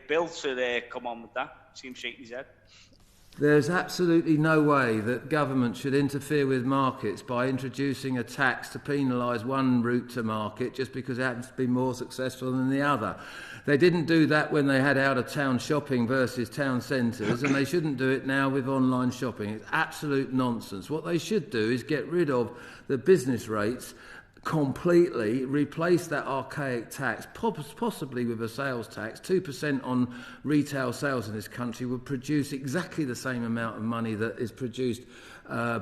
Bill to come on with that. Seems shaking his head. There's absolutely no way that government should interfere with markets by introducing a tax to penalise one route to market just because it happens to be more successful than the other. They didn't do that when they had out-of-town shopping versus town centres, and they shouldn't do it now with online shopping. It's absolute nonsense. What they should do is get rid of the business rates completely, replace that archaic tax, possibly with a sales tax. 2% on retail sales in this country would produce exactly the same amount of money that is produced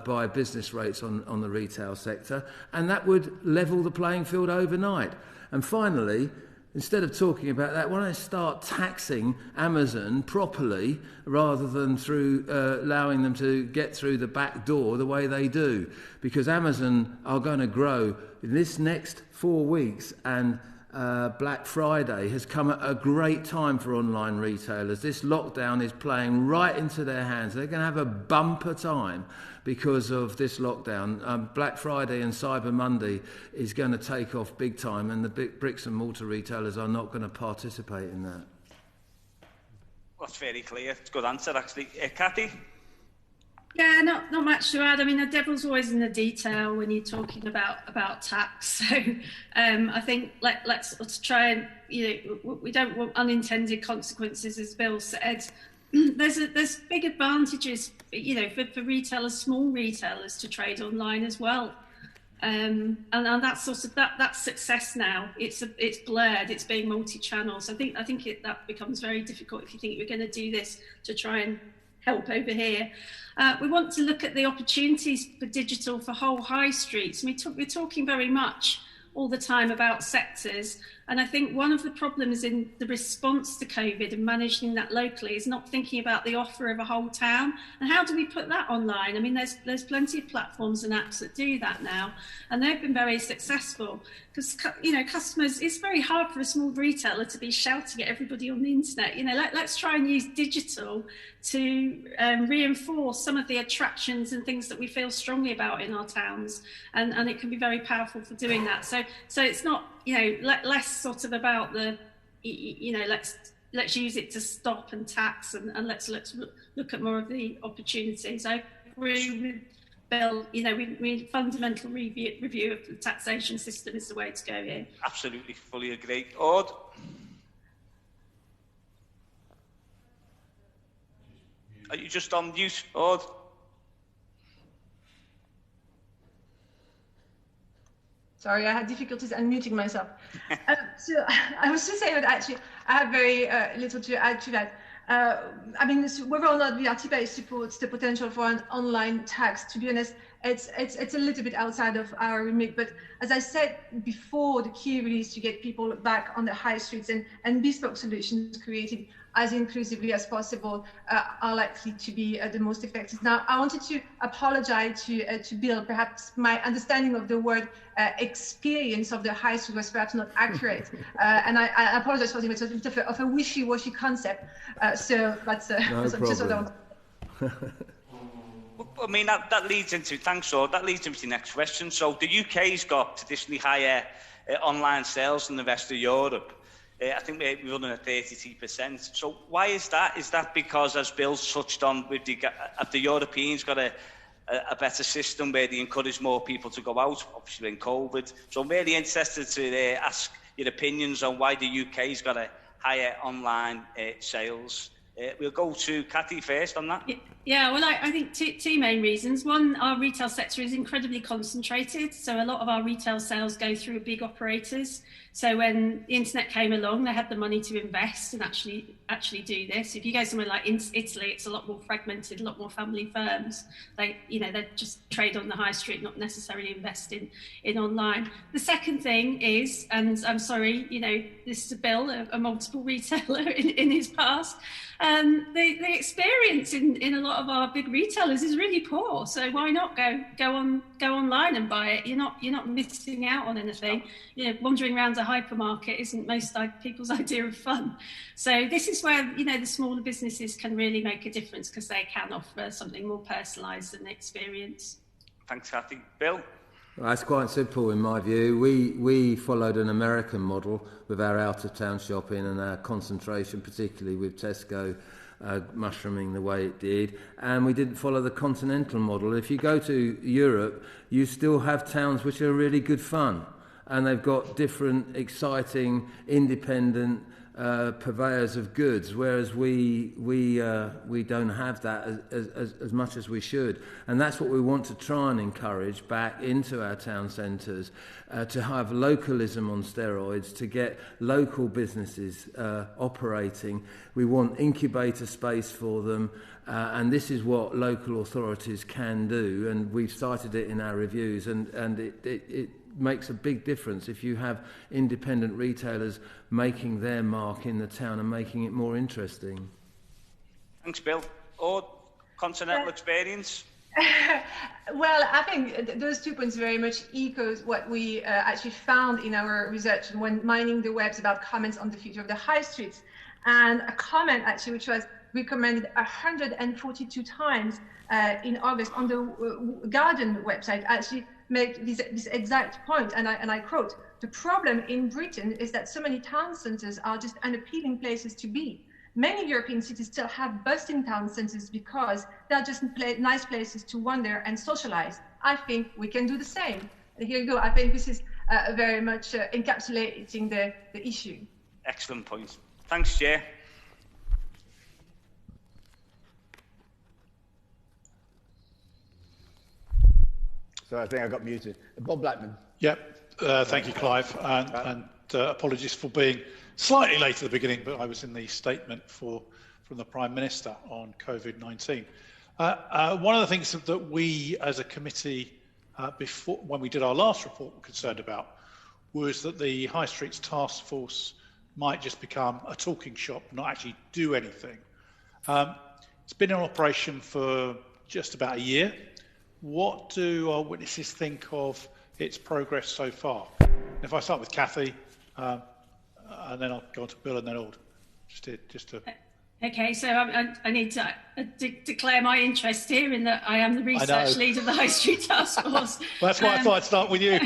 by business rates on the retail sector, and that would level the playing field overnight. And finally, instead of talking about that, why don't I start taxing Amazon properly rather than through allowing them to get through the back door the way they do? Because Amazon are going to grow in this next 4 weeks, and Black Friday has come at a great time for online retailers. This lockdown is playing right into their hands. They're going to have a bumper time because of this lockdown. Black Friday and Cyber Monday is going to take off big time, and the big bricks and mortar retailers are not going to participate in that. That's very clear. It's a good answer, actually. Cathy? Yeah, not much to add. I mean, the devil's always in the detail when you're talking about tax. So I think let's try and, we don't want unintended consequences, as Bill said. There's big advantages, for retailers, small retailers, to trade online as well. And that's sort of that's success now. It's blurred. It's being multi-channel. So I think that becomes very difficult if you think we're going to do this to try and help over here. We want to look at the opportunities for digital for whole high streets. We're talking very much all the time about sectors, and I think one of the problems in the response to COVID and managing that locally is not thinking about the offer of a whole town, and how do we put that online? I mean, there's plenty of platforms and apps that do that now, and they've been very successful because customers, it's very hard for a small retailer to be shouting at everybody on the internet. Let's try and use digital to reinforce some of the attractions and things that we feel strongly about in our towns, and it can be very powerful for doing that. So it's not less sort of about the let's use it to stop and tax, and let's look at more of the opportunities. I agree with Bill. We fundamental review of the taxation system is the way to go here. Absolutely, fully agree. Ord? Are you just on mute, Ord? Sorry, I had difficulties unmuting myself. So I was just saying that actually I have very little to add to that. Whether or not the RTPA supports the potential for an online tax, to be honest, it's a little bit outside of our remit. But as I said before, the key really is to get people back on the high streets, and bespoke solutions created as inclusively as possible are likely to be the most effective. Now, I wanted to apologize to Bill. Perhaps my understanding of the word experience of the high street was perhaps not accurate, and I apologize for him. It's a bit of a wishy-washy concept. So that's no just what I want. I mean, that leads into, thanks, Ord, that leads into the next question. So the UK's got traditionally higher online sales than the rest of Europe. I think we're running at 33%. So why is that? Is that because, as Bill touched on, with the Europeans got a better system where they encourage more people to go out, obviously in COVID? So I'm really interested to ask your opinions on why the UK's got a higher online sales. We'll go to Cathy first on that. Yeah, well, I think two main reasons. One, our retail sector is incredibly concentrated. So a lot of our retail sales go through big operators. So when the internet came along, they had the money to invest and actually do this. If you go somewhere like Italy, it's a lot more fragmented, a lot more family firms. They just trade on the high street, not necessarily invest in online. The second thing is, and I'm sorry, this is a Bill, a multiple retailer in his past. the experience in a lot of our big retailers is really poor. So why not go online and buy it? You're not missing out on anything. Wandering around a hypermarket isn't most people's idea of fun. So this is where the smaller businesses can really make a difference, because they can offer something more personalised than experience. Thanks, Cathy. Bill? Well, that's quite simple in my view. We followed an American model with our out-of-town shopping and our concentration, particularly with Tesco mushrooming the way it did, and we didn't follow the continental model. If you go to Europe, you still have towns which are really good fun, and they've got different, exciting, independent purveyors of goods, whereas we don't have that as much as we should, and that's what we want to try and encourage back into our town centres, to have localism on steroids, to get local businesses operating. We want incubator space for them, and this is what local authorities can do, and we've cited it in our reviews, and it makes a big difference if you have independent retailers making their mark in the town and making it more interesting. Thanks, Bill. Or continental experience? Well, I think those 2 points very much echoes what we actually found in our research when mining the webs about comments on the future of the high streets. And a comment actually which was recommended 142 times in August on the Guardian website actually make this exact point, and I quote, "The problem in Britain is that so many town centres are just unappealing places to be. Many European cities still have bustling town centres because they're just nice places to wander and socialise. I think we can do the same." And here you go. I think this is very much encapsulating the issue. Excellent point. Thanks, Chair. So I think I got muted. Bob Blackman. Yep. Thank you, Clive. And apologies for being slightly late at the beginning, but I was in the statement from the Prime Minister on COVID-19. One of the things that we as a committee, when we did our last report, were concerned about was that the High Streets Task Force might just become a talking shop, not actually do anything. It's been in operation for just about a year. What do our witnesses think of its progress so far? If I start with Cathy, and then I'll go on to Bill and then Ald. Just to. Okay, so I need to declare my interest here in that I am the research lead of the High Street Task Force. Well, that's why I thought I'd start with you.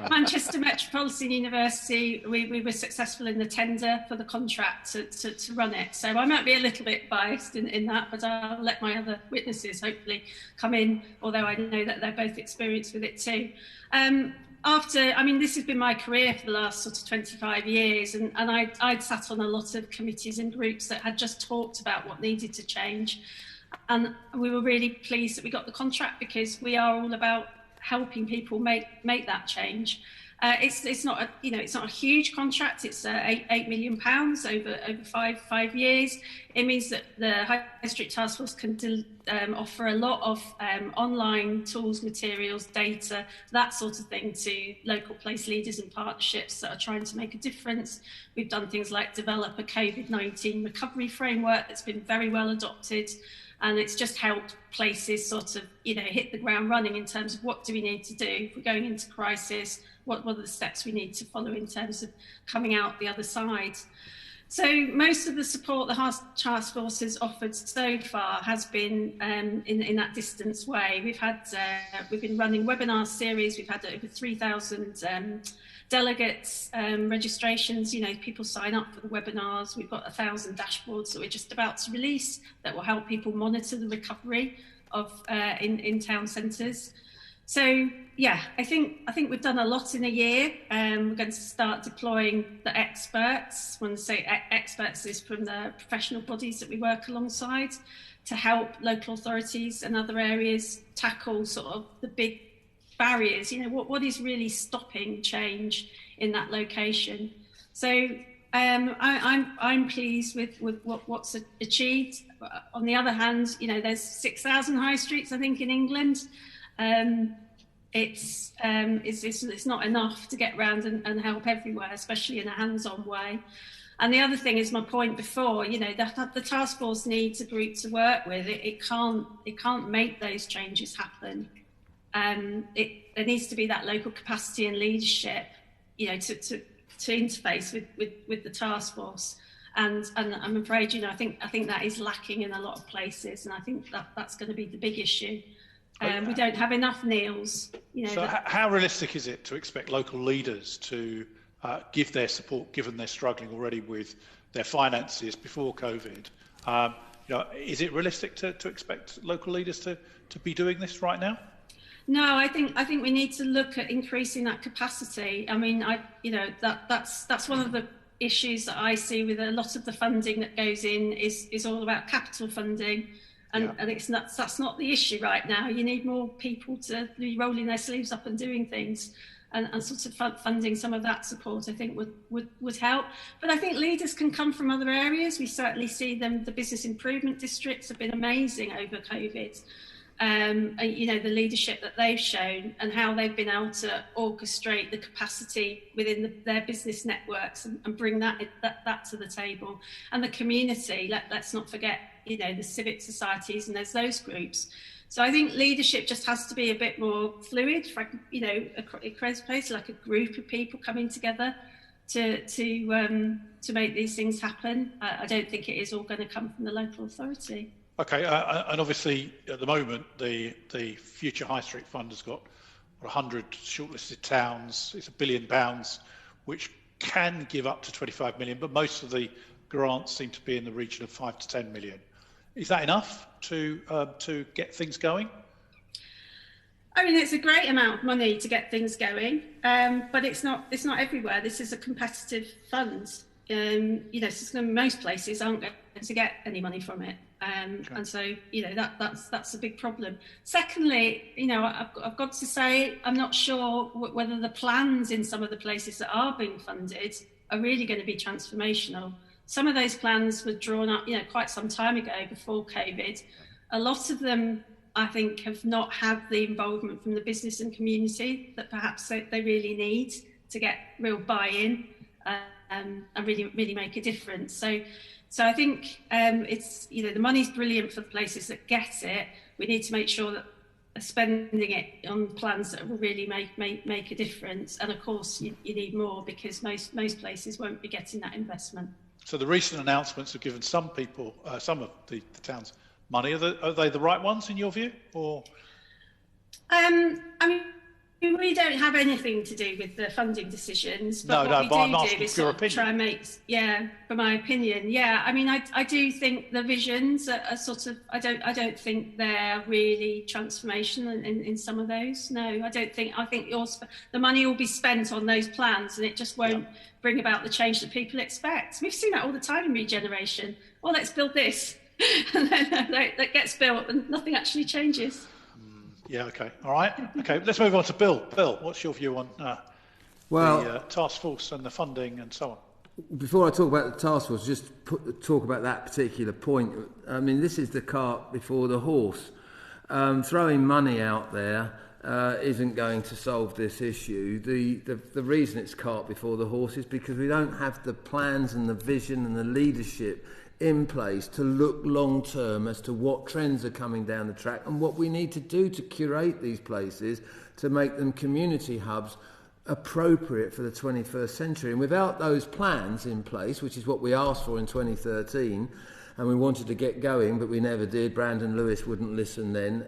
Manchester Metropolitan University, we were successful in the tender for the contract to run it. So I might be a little bit biased in that, but I'll let my other witnesses hopefully come in, although I know that they're both experienced with it too. This has been my career for the last sort of 25 years, and I'd sat on a lot of committees and groups that had just talked about what needed to change. And we were really pleased that we got the contract, because we are all about helping people make that change. It's not a huge contract. It's £8 million over five years. It means that the High Street Task Force can offer a lot of online tools, materials, data, that sort of thing to local place leaders and partnerships that are trying to make a difference. We've done things like develop a COVID-19 recovery framework that's been very well adopted. And it's just helped places sort of, hit the ground running in terms of what do we need to do if we're going into crisis, what are the steps we need to follow in terms of coming out the other side. So most of the support the Task Force has offered so far has been in that distance way. We've been running webinar series. We've had over 3,000 delegates, registrations, people sign up for the webinars. We've got 1,000 dashboards that we're just about to release that will help people monitor the recovery of in town centres. So yeah, I think we've done a lot in a year. We're going to start deploying the experts. When I say experts, is from the professional bodies that we work alongside to help local authorities and other areas tackle sort of the big barriers. What is really stopping change in that location. So I'm pleased with what's achieved. On the other hand, there's 6,000 high streets, I think, in England. It's not enough to get round and help everywhere, especially in a hands-on way. And the other thing is my point before, you know, the task force needs a group to work with. It can't make those changes happen. There needs to be that local capacity and leadership, you know, to interface with the task force. And I'm afraid, you know, I think that is lacking in a lot of places, and I think that's going to be the big issue. We don't have enough Neils. You know. So how realistic is it to expect local leaders to give their support, given they're struggling already with their finances before COVID? You know, is it realistic to expect local leaders to be doing this right now? No, I think we need to look at increasing that capacity. I mean, you know, that's one of the issues that I see with a lot of the funding that goes in is all about capital funding. And that's not the issue right now. You need more people to be rolling their sleeves up and doing things, and sort of funding some of that support, I think would help. But I think leaders can come from other areas. We certainly see them. The business improvement districts have been amazing over COVID. And, you know, the leadership that they've shown and how they've been able to orchestrate the capacity within their business networks and bring that to the table. And the community, let's not forget, you know, the civic societies, and there's those groups. So I think leadership just has to be a bit more fluid, you know, a like a group of people coming together to make these things happen. I don't think it is all going to come from the local authority. Okay, and obviously at the moment the Future High Street Fund has got 100 shortlisted towns. It's £1 billion, which can give up to 25 million, but most of the grants seem to be in the region of 5 to 10 million. Is that enough to get things going? I mean, it's a great amount of money to get things going, but it's not everywhere. This is a competitive fund. You know, so most places aren't going to get any money from it. And so, you know, that's a big problem. Secondly, you know, I've got to say, I'm not sure whether the plans in some of the places that are being funded are really going to be transformational. Some of those plans were drawn up, you know, quite some time ago before COVID. A lot of them, I think, have not had the involvement from the business and community that perhaps they really need to get real buy-in and really make a difference. So I think it's, you know, the money's brilliant for the places that get it. We need to make sure that they're spending it on plans that will really make a difference. And of course, you need more, because most places won't be getting that investment. So the recent announcements have given some people, some of the towns, money. Are they the right ones in your view, or? I mean, we don't have anything to do with the funding decisions, but what we do is sort of try and make, for my opinion, I mean, I do think the visions are sort of, I don't think they're really transformational in some of those. No, I think the money will be spent on those plans, and it just won't bring about the change that people expect. We've seen that all the time in regeneration. Well, let's build this, and then that gets built, and nothing actually changes. Yeah, okay. All right. Okay, let's move on to Bill. Bill, what's your view on the task force and the funding and so on? Before I talk about the task force, just talk about that particular point. I mean, this is the cart before the horse. Throwing money out there isn't going to solve this issue. The reason it's cart before the horse is because we don't have the plans and the vision and the leadership in place to look long term as to what trends are coming down the track and what we need to do to curate these places to make them community hubs appropriate for the 21st century. And without those plans in place, which is what we asked for in 2013, and we wanted to get going, but we never did. Brandon Lewis wouldn't listen then,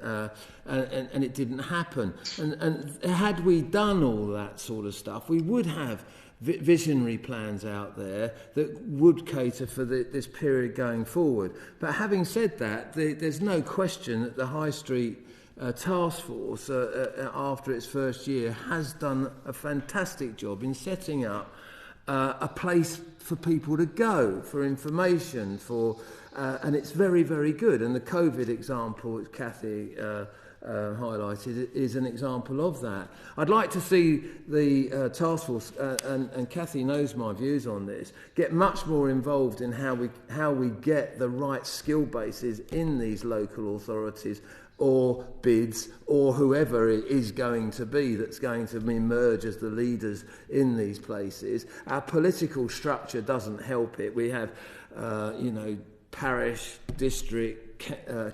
and it didn't happen. And had we done all that sort of stuff, we would have visionary plans out there that would cater for this period going forward. But having said that, there's no question that the High Street Task Force, after its first year, has done a fantastic job in setting up a place for people to go, for information, and it's very, very good. And the COVID example, which Cathy highlighted, is an example of that. I'd like to see the task force, and Cathy knows my views on this, get much more involved in how we get the right skill bases in these local authorities or bids or whoever it is going to be that's going to emerge as the leaders in these places. Our political structure doesn't help it. We have, parish, district,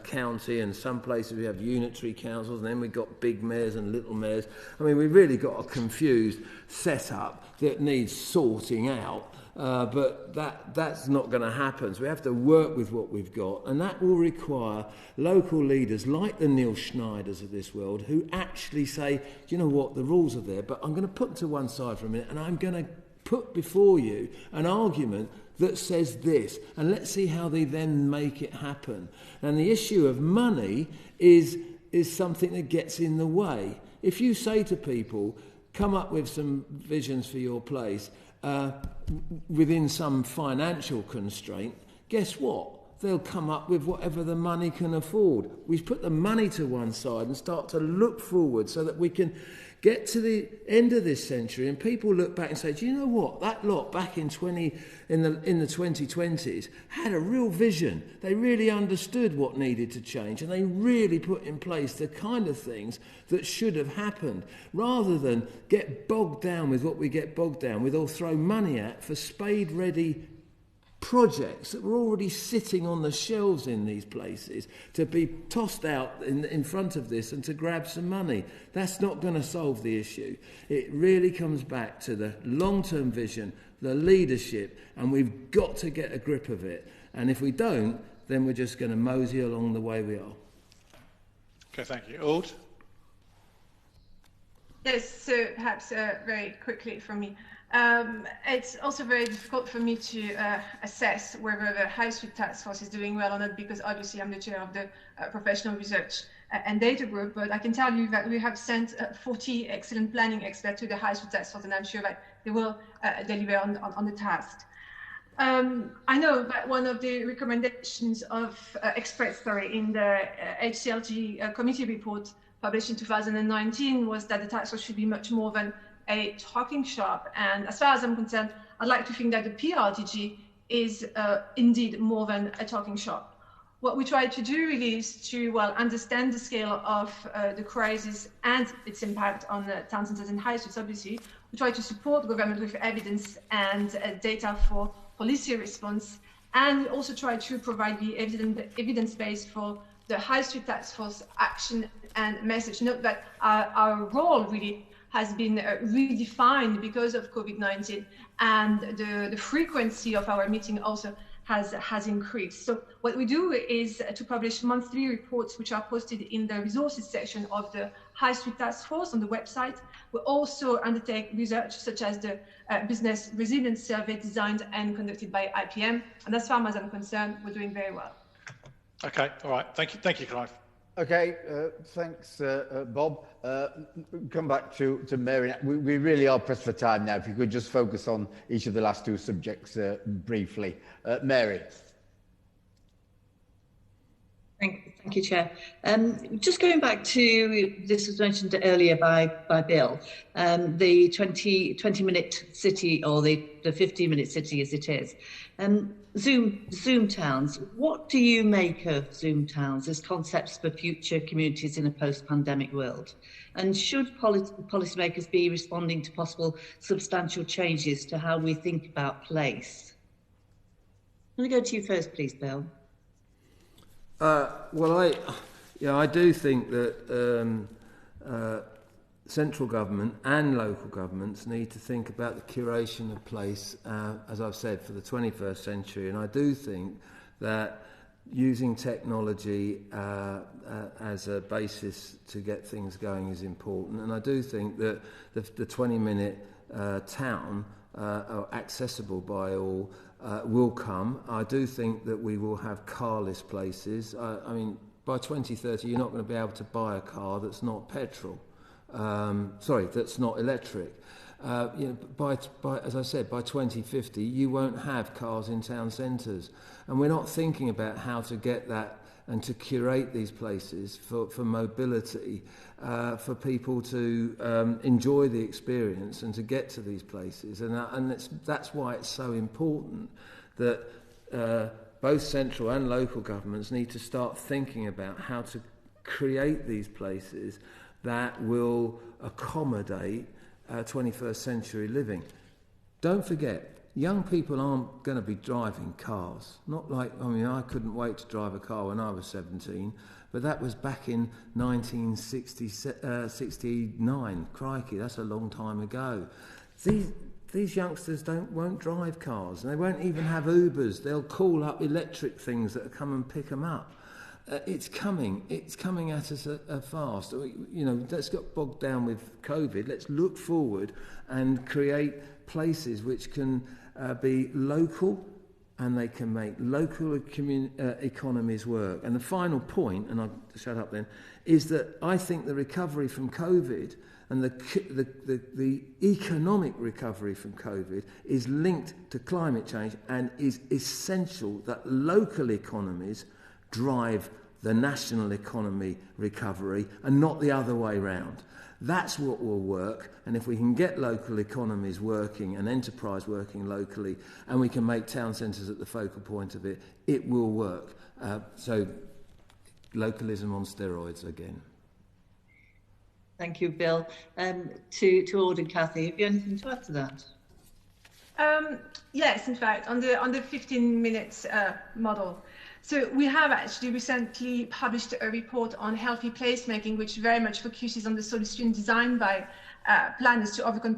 county, and some places we have unitary councils, and then we've got big mayors and little mayors. I mean, we've really got a confused setup that needs sorting out. But that's not going to happen. So we have to work with what we've got, and that will require local leaders like the Neil Schneiders of this world who actually say, you know what, the rules are there, but I'm going to put them to one side for a minute, and I'm going to put before you an argument that says this, and let's see how they then make it happen. And the issue of money is something that gets in the way. If you say to people, come up with some visions for your place, within some financial constraint, guess what? They'll come up with whatever the money can afford. We put the money to one side and start to look forward so that we can get to the end of this century and people look back and say, do you know what? That lot back in the 2020s had a real vision. They really understood what needed to change, and they really put in place the kind of things that should have happened, rather than get bogged down with what we get bogged down with or throw money at for spade-ready projects that were already sitting on the shelves in these places to be tossed out in front of this and to grab some money. That's not going to solve the issue. It really comes back to the long-term vision, the leadership, and we've got to get a grip of it. And if we don't, then we're just going to mosey along the way we are. Okay, thank you. Aude? Yes, so perhaps very quickly from me. It's also very difficult for me to assess whether the High Street Task Force is doing well or not, because obviously I'm the chair of the Professional Research and Data Group, but I can tell you that we have sent 40 excellent planning experts to the High Street Task Force, and I'm sure that they will deliver on the task. I know that one of the recommendations of expressed in the HCLG Committee report published in 2019 was that the task force should be much more than a talking shop. And as far as I'm concerned, I'd like to think that the PRDG is indeed more than a talking shop. What we try to do really is to, understand the scale of the crisis and its impact on town centres and high streets, obviously. We try to support government with evidence and data for policy response, and we also try to provide the evidence base for the High Street Task Force action and message. Note that our role really has been redefined because of COVID-19, and the frequency of our meeting also has increased. So what we do is to publish monthly reports which are posted in the resources section of the High Street Task Force on the website. We also undertake research such as the Business Resilience Survey designed and conducted by IPM. And as far as I'm concerned, we're doing very well. Okay, all right. Thank you, Clive. Okay, thanks, Bob. Come back to Mary. We really are pressed for time now. If you could just focus on each of the last two subjects briefly. Mary. Thank you, Chair. Just going back to, this was mentioned earlier by Bill, the 20-minute city, or the 15-minute city as it is. Zoom towns, what do you make of Zoom towns as concepts for future communities in a post-pandemic world? And should policymakers be responding to possible substantial changes to how we think about place? I'm going to go to you first, please, Bill. I do think that central government and local governments need to think about the curation of place, as I've said, for the 21st century. And I do think that using technology as a basis to get things going is important. And I do think that the 20-minute town, accessible by all, will come. I do think that we will have carless places. I mean, by 2030, you're not going to be able to buy a car that's not petrol. That's not electric. As I said, by 2050, you won't have cars in town centres. And we're not thinking about how to get that and to curate these places for mobility, for people to enjoy the experience and to get to these places. And that's why it's so important that both central and local governments need to start thinking about how to create these places that will accommodate 21st century living. Don't forget, young people aren't going to be driving cars. Not like, I couldn't wait to drive a car when I was 17, but that was back in 1969. Crikey, that's a long time ago. These youngsters won't drive cars, and they won't even have Ubers. They'll call up electric things that come and pick them up. It's coming at us fast. Let's get bogged down with COVID. Let's look forward and create places which can be local, and they can make local economies work. And the final point, and I'll shut up then, is that I think the recovery from COVID and the economic recovery from COVID is linked to climate change, and is essential that local economies drive the national economy recovery and not the other way round. That's what will work, and if we can get local economies working and enterprise working locally, and we can make town centres at the focal point of it, it will work. So localism on steroids again. Thank you, Bill. To Auden, Cathy, have you anything to add to that? Yes, in fact, on the 15 minutes model. So we have actually recently published a report on healthy placemaking, which very much focuses on the solution designed by planners to overcome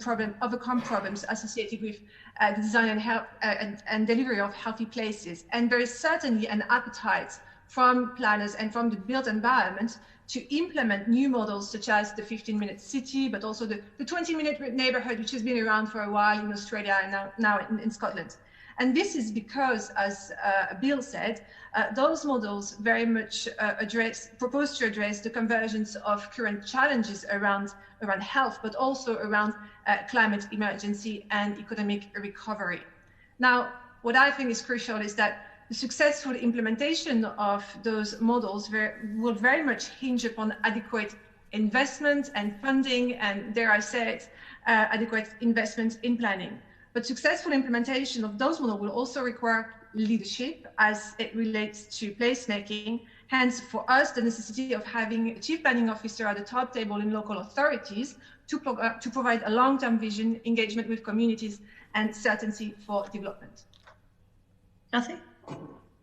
problems associated with the design and delivery of healthy places. And there is certainly an appetite from planners and from the built environment to implement new models such as the 15-minute city, but also the 20-minute neighborhood, which has been around for a while in Australia and now in Scotland. And this is because, as Bill said, those models very much propose to address the convergence of current challenges around health, but also around climate emergency and economic recovery. Now, what I think is crucial is that the successful implementation of those models will very much hinge upon adequate investment and funding, and dare I say it, adequate investment in planning. But successful implementation of those models will also require leadership as it relates to placemaking. Hence, for us, the necessity of having a chief planning officer at the top table in local authorities to provide a long-term vision, engagement with communities, and certainty for development. Cathy?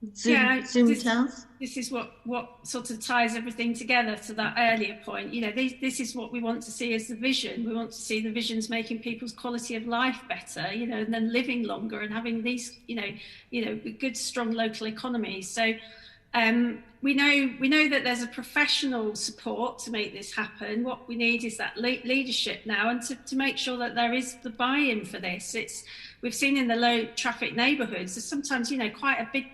This is what sort of ties everything together to that earlier point. This is what we want to see as the vision. We want to see the visions making people's quality of life better, and then living longer and having these, good, strong local economies. So we know that there's a professional support to make this happen. What we need is that leadership now, and to make sure that there is the buy-in for this. We've seen in the low traffic neighbourhoods, there's sometimes, quite a big,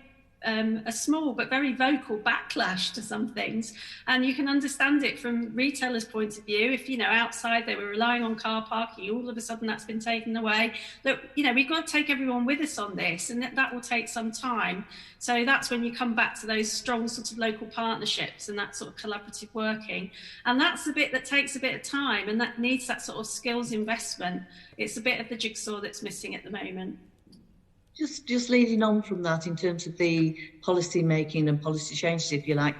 a small but very vocal backlash to some things. And you can understand it from retailers' point of view. If, outside they were relying on car parking, all of a sudden that's been taken away. Look, we've got to take everyone with us on this, and that will take some time. So that's when you come back to those strong sort of local partnerships and that sort of collaborative working. And that's the bit that takes a bit of time, and that needs that sort of skills investment. It's a bit of the jigsaw that's missing at the moment. Just leading on from that in terms of the policy making and policy changes, if you like.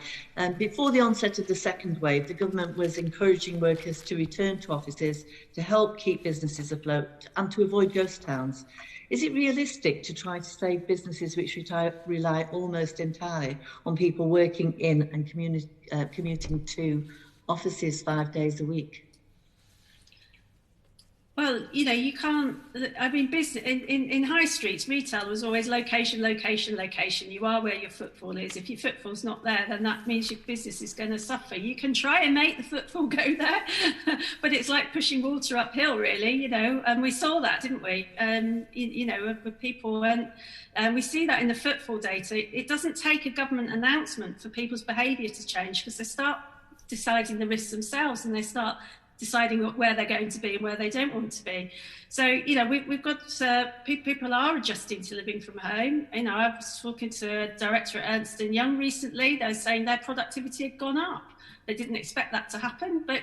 Before the onset of the second wave, the government was encouraging workers to return to offices to help keep businesses afloat and to avoid ghost towns. Is it realistic to try to save businesses which rely almost entirely on people working in and commuting to offices 5 days a week? Well, you can't, business in high streets, retail was always location, location, location. You are where your footfall is. If your footfall's not there, then that means your business is going to suffer. You can try and make the footfall go there, but it's like pushing water uphill, really, and we saw that, didn't we? People went, and we see that in the footfall data. It doesn't take a government announcement for people's behaviour to change, because they start deciding the risks themselves, and they start deciding where they're going to be and where they don't want to be. So, we've got people are adjusting to living from home. I was talking to a director at Ernst & Young recently. They're saying their productivity had gone up. They didn't expect that to happen. But,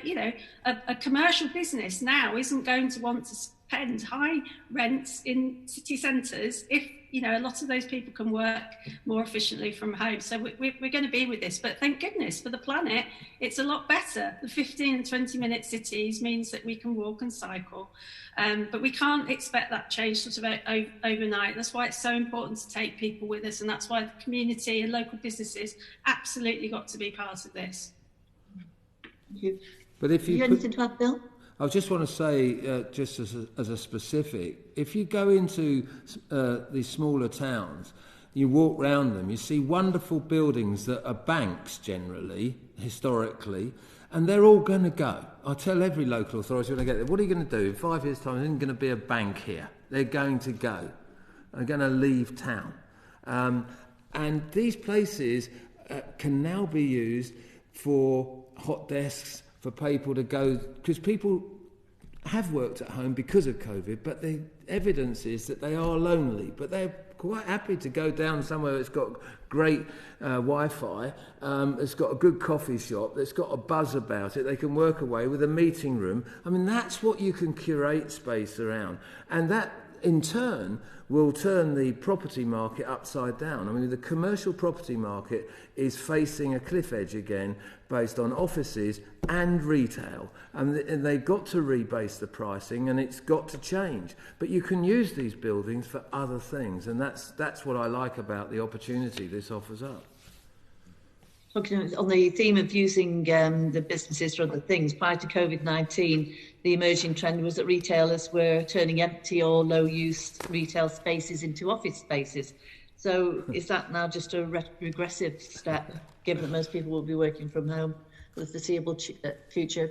a commercial business now isn't going to want to spend high rents in city centres if a lot of those people can work more efficiently from home. So we're going to be with this, but thank goodness for the planet, it's a lot better. The 15 and 20-minute cities means that we can walk and cycle, but we can't expect that change sort of overnight. That's why it's so important to take people with us, and that's why the community and local businesses absolutely got to be part of this. Thank you. But if you anything to add, Bill? I just want to say, just as a specific, if you go into these smaller towns, you walk around them, you see wonderful buildings that are banks generally, historically, and they're all going to go. I tell every local authority when I get there, what are you going to do? In 5 years' time, there isn't going to be a bank here. They're going to go. They're going to leave town. And these places can now be used for hot desks, for people to go, because people have worked at home because of COVID, but the evidence is that they are lonely, but they're quite happy to go down somewhere that's got great Wi-Fi, it's got a good coffee shop, that's got a buzz about it, they can work away with a meeting room. I mean, that's what you can curate space around. And that, in turn, will turn the property market upside down. I mean, the commercial property market is facing a cliff edge again based on offices and retail. And they've got to rebase the pricing, and it's got to change. But you can use these buildings for other things, and that's what I like about the opportunity this offers up. Talking on the theme of using the businesses for other things, prior to COVID-19, the emerging trend was that retailers were turning empty or low-use retail spaces into office spaces. So is that now just a regressive step, given that most people will be working from home for the foreseeable future?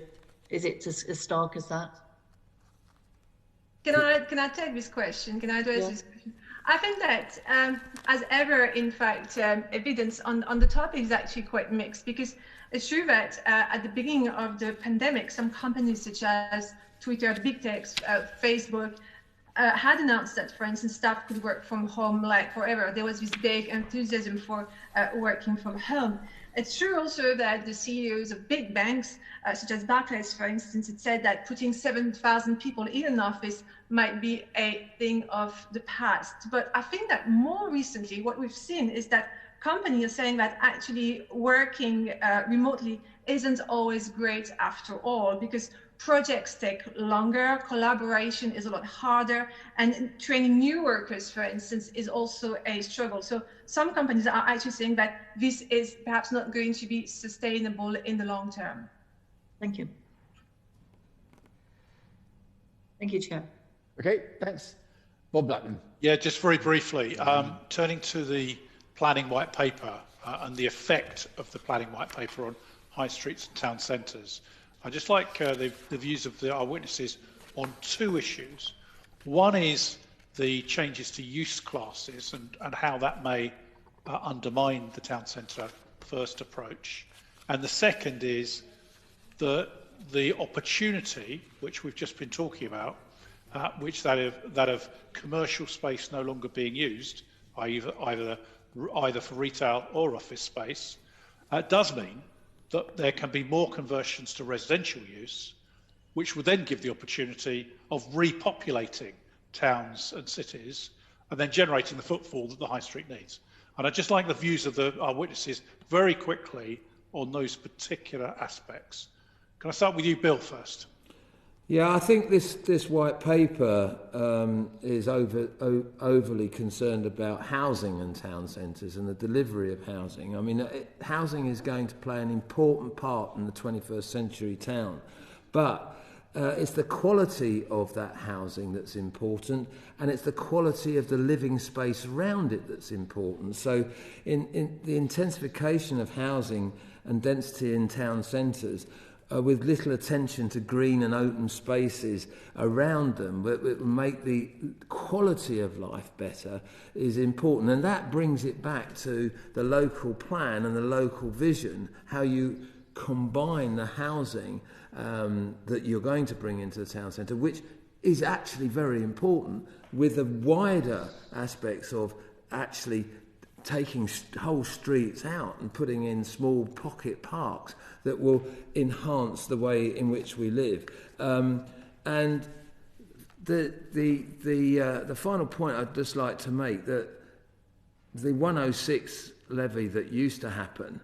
Is it as stark as that? Can I take this question? Can I address this question? I think that, as ever, in fact, evidence on the topic is actually quite mixed, because it's true that at the beginning of the pandemic, some companies such as Twitter, the big techs, Facebook, had announced that, for instance, staff could work from home like forever. There was this big enthusiasm for working from home. It's true also that the CEOs of big banks, such as Barclays, for instance, had said that putting 7,000 people in an office might be a thing of the past. But I think that more recently, what we've seen is that companies are saying that actually working remotely isn't always great after all, because projects take longer, collaboration is a lot harder, and training new workers, for instance, is also a struggle. So some companies are actually saying that this is perhaps not going to be sustainable in the long term. Thank you. Thank you, Chair. Okay, thanks. Bob Blackman. Yeah, just very briefly, turning to the planning white paper and the effect of the planning white paper on high streets and town centres. I'd just like the views of our witnesses on two issues. One is the changes to use classes and how that may undermine the town centre first approach. And the second is the opportunity, which we've just been talking about, which that of commercial space no longer being used, either for retail or office space, does mean that there can be more conversions to residential use, which would then give the opportunity of repopulating towns and cities and then generating the footfall that the high street needs. And I'd just like the views of our witnesses very quickly on those particular aspects. Can I start with you, Bill, first? Yeah, I think this white paper is overly concerned about housing and town centres and the delivery of housing. I mean, housing is going to play an important part in the 21st century town, but it's the quality of that housing that's important, and it's the quality of the living space around it that's important. So in the intensification of housing and density in town centres, with little attention to green and open spaces around them, but it will make the quality of life better, is important. And that brings it back to the local plan and the local vision, how you combine the housing that you're going to bring into the town centre, which is actually very important, with the wider aspects of actually taking whole streets out and putting in small pocket parks that will enhance the way in which we live. And the final point I'd just like to make, that the 106 levy that used to happen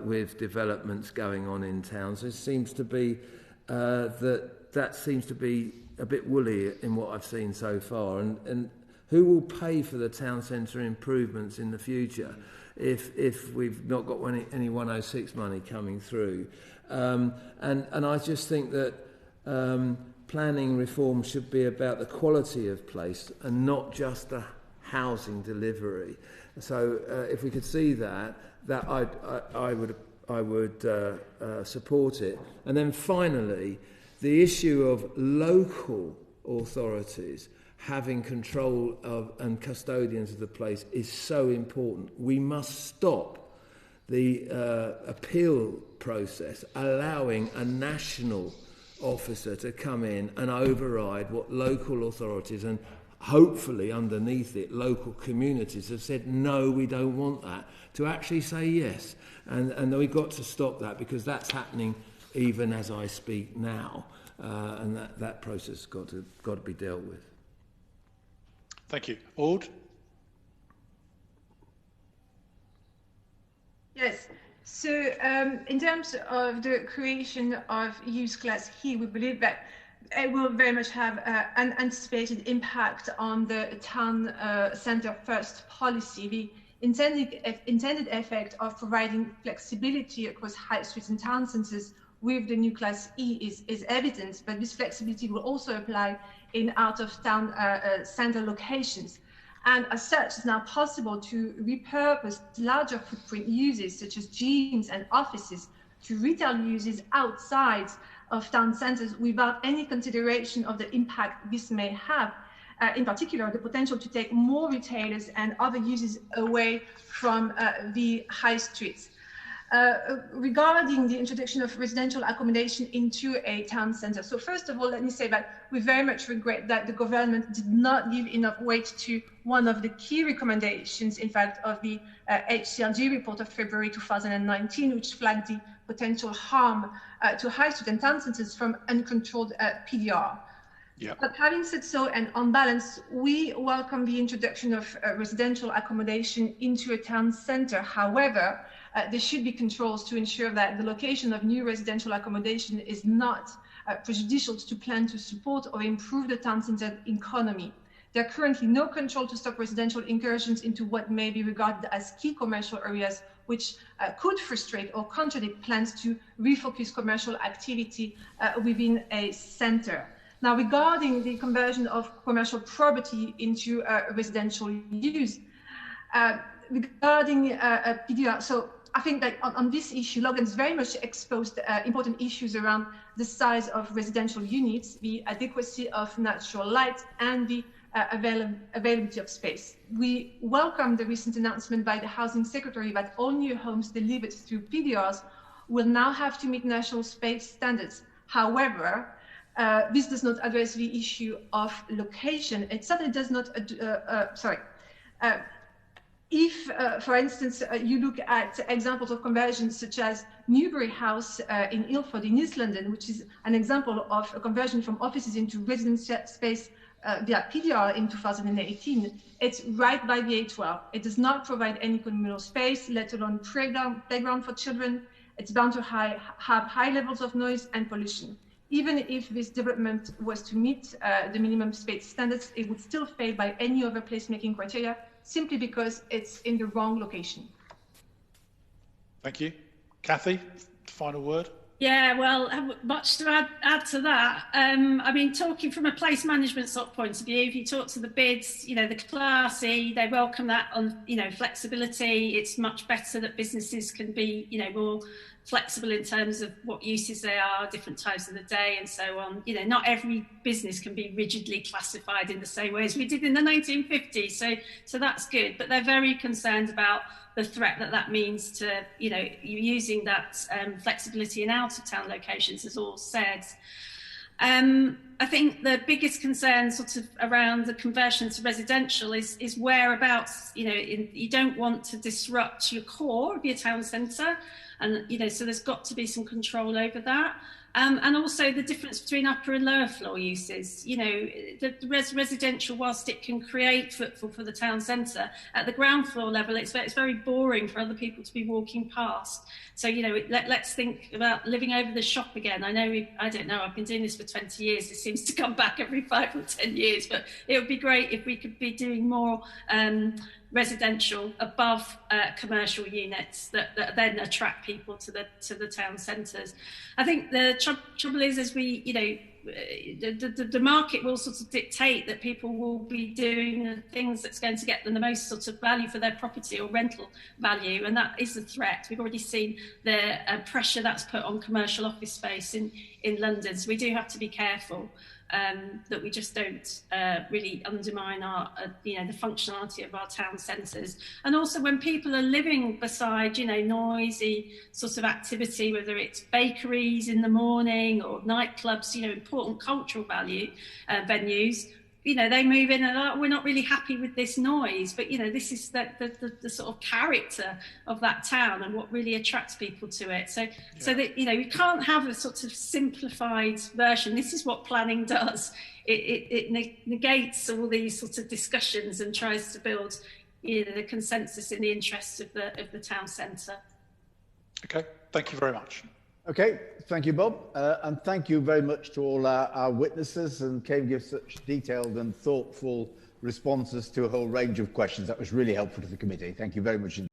with developments going on in towns, it seems to be that seems to be a bit woolly in what I've seen so far. And who will pay for the town centre improvements in the future if we've not got any 106 money coming through? And I just think that planning reform should be about the quality of place and not just the housing delivery. So if we could see that I would support it. And then finally, the issue of local authorities having control of and custodians of the place is so important. We must stop the appeal process, allowing a national officer to come in and override what local authorities and hopefully underneath it local communities have said, no, we don't want that, to actually say yes. And we've got to stop that, because that's happening even as I speak now, and that process has got to be dealt with. Thank you. Aude? Yes. So in terms of the creation of use class here, we believe that it will very much have an anticipated impact on the town centre first policy. The intended effect of providing flexibility across high streets and town centres with the new Class E is evident, but this flexibility will also apply in out-of-town centre locations. And as such, it's now possible to repurpose larger footprint uses such as gyms and offices to retail uses outside of town centres without any consideration of the impact this may have. In particular, the potential to take more retailers and other uses away from the high streets. Regarding the introduction of residential accommodation into a town centre. So first of all, let me say that we very much regret that the government did not give enough weight to one of the key recommendations, in fact, of the HCLG report of February 2019, which flagged the potential harm to high street and town centres from uncontrolled PDR. Yep. But having said so, and on balance, we welcome the introduction of residential accommodation into a town centre. However, there should be controls to ensure that the location of new residential accommodation is not prejudicial to plan to support or improve the town centre economy. There are currently no control to stop residential incursions into what may be regarded as key commercial areas, which could frustrate or contradict plans to refocus commercial activity within a centre. Now, regarding the conversion of commercial property into residential use, regarding PDR, so I think that on this issue, Logan's very much exposed important issues around the size of residential units, the adequacy of natural light, and the availability of space. We welcome the recent announcement by the Housing Secretary that all new homes delivered through PDRs will now have to meet national space standards. However, this does not address the issue of location. It certainly does not, if, for instance, you look at examples of conversions such as Newbury House in Ilford in East London, which is an example of a conversion from offices into residence space via PDR in 2018, it's right by the A12. It does not provide any communal space, let alone playground for children. It's bound to have high levels of noise and pollution. Even if this development was to meet the minimum space standards, it would still fail by any other placemaking criteria, simply because it's in the wrong location. Thank you. Cathy, final word. Yeah, well, much to add to that. I mean, talking from a place management sort of point of view, if you talk to the bids, you know, the Class E, they welcome that on, you know, flexibility. It's much better that businesses can be, you know, more flexible in terms of what uses they are, different times of the day and so on. You know, not every business can be rigidly classified in the same way as we did in the 1950s. So that's good. But they're very concerned about the threat that means to, you know, using that flexibility in out-of-town locations, as all said. I think the biggest concern sort of around the conversion to residential is whereabouts. You know, you don't want to disrupt your core of your town centre, and you know, so there's got to be some control over that. And also the difference between upper and lower floor uses. You know, the residential, whilst it can create footfall for the town centre, at the ground floor level, it's very boring for other people to be walking past. So, you know, let's think about living over the shop again. I know, I don't know, I've been doing this for 20 years. It seems to come back every 5 or 10 years, but it would be great if we could be doing more residential above commercial units that then attract people to the town centres. I think the trouble is, as we, you know, the market will sort of dictate that people will be doing the things that's going to get them the most sort of value for their property or rental value, and that is a threat. We've already seen the pressure that's put on commercial office space in London, so we do have to be careful that we just don't really undermine our, you know, the functionality of our town centres. And also when people are living beside, you know, noisy sort of activity, whether it's bakeries in the morning or nightclubs, you know, important cultural value venues, you know, they move in and we're not really happy with this noise, but, you know, this is the sort of character of that town and what really attracts people to it. So, so that, you know, we can't have a sort of simplified version. This is what planning does. It negates all these sorts of discussions and tries to build, you know, the consensus in the interests of the town centre. Okay, thank you very much. Okay, thank you, Bob. And thank you very much to all our witnesses, and came give such detailed and thoughtful responses to a whole range of questions. That was really helpful to the committee. Thank you very much indeed.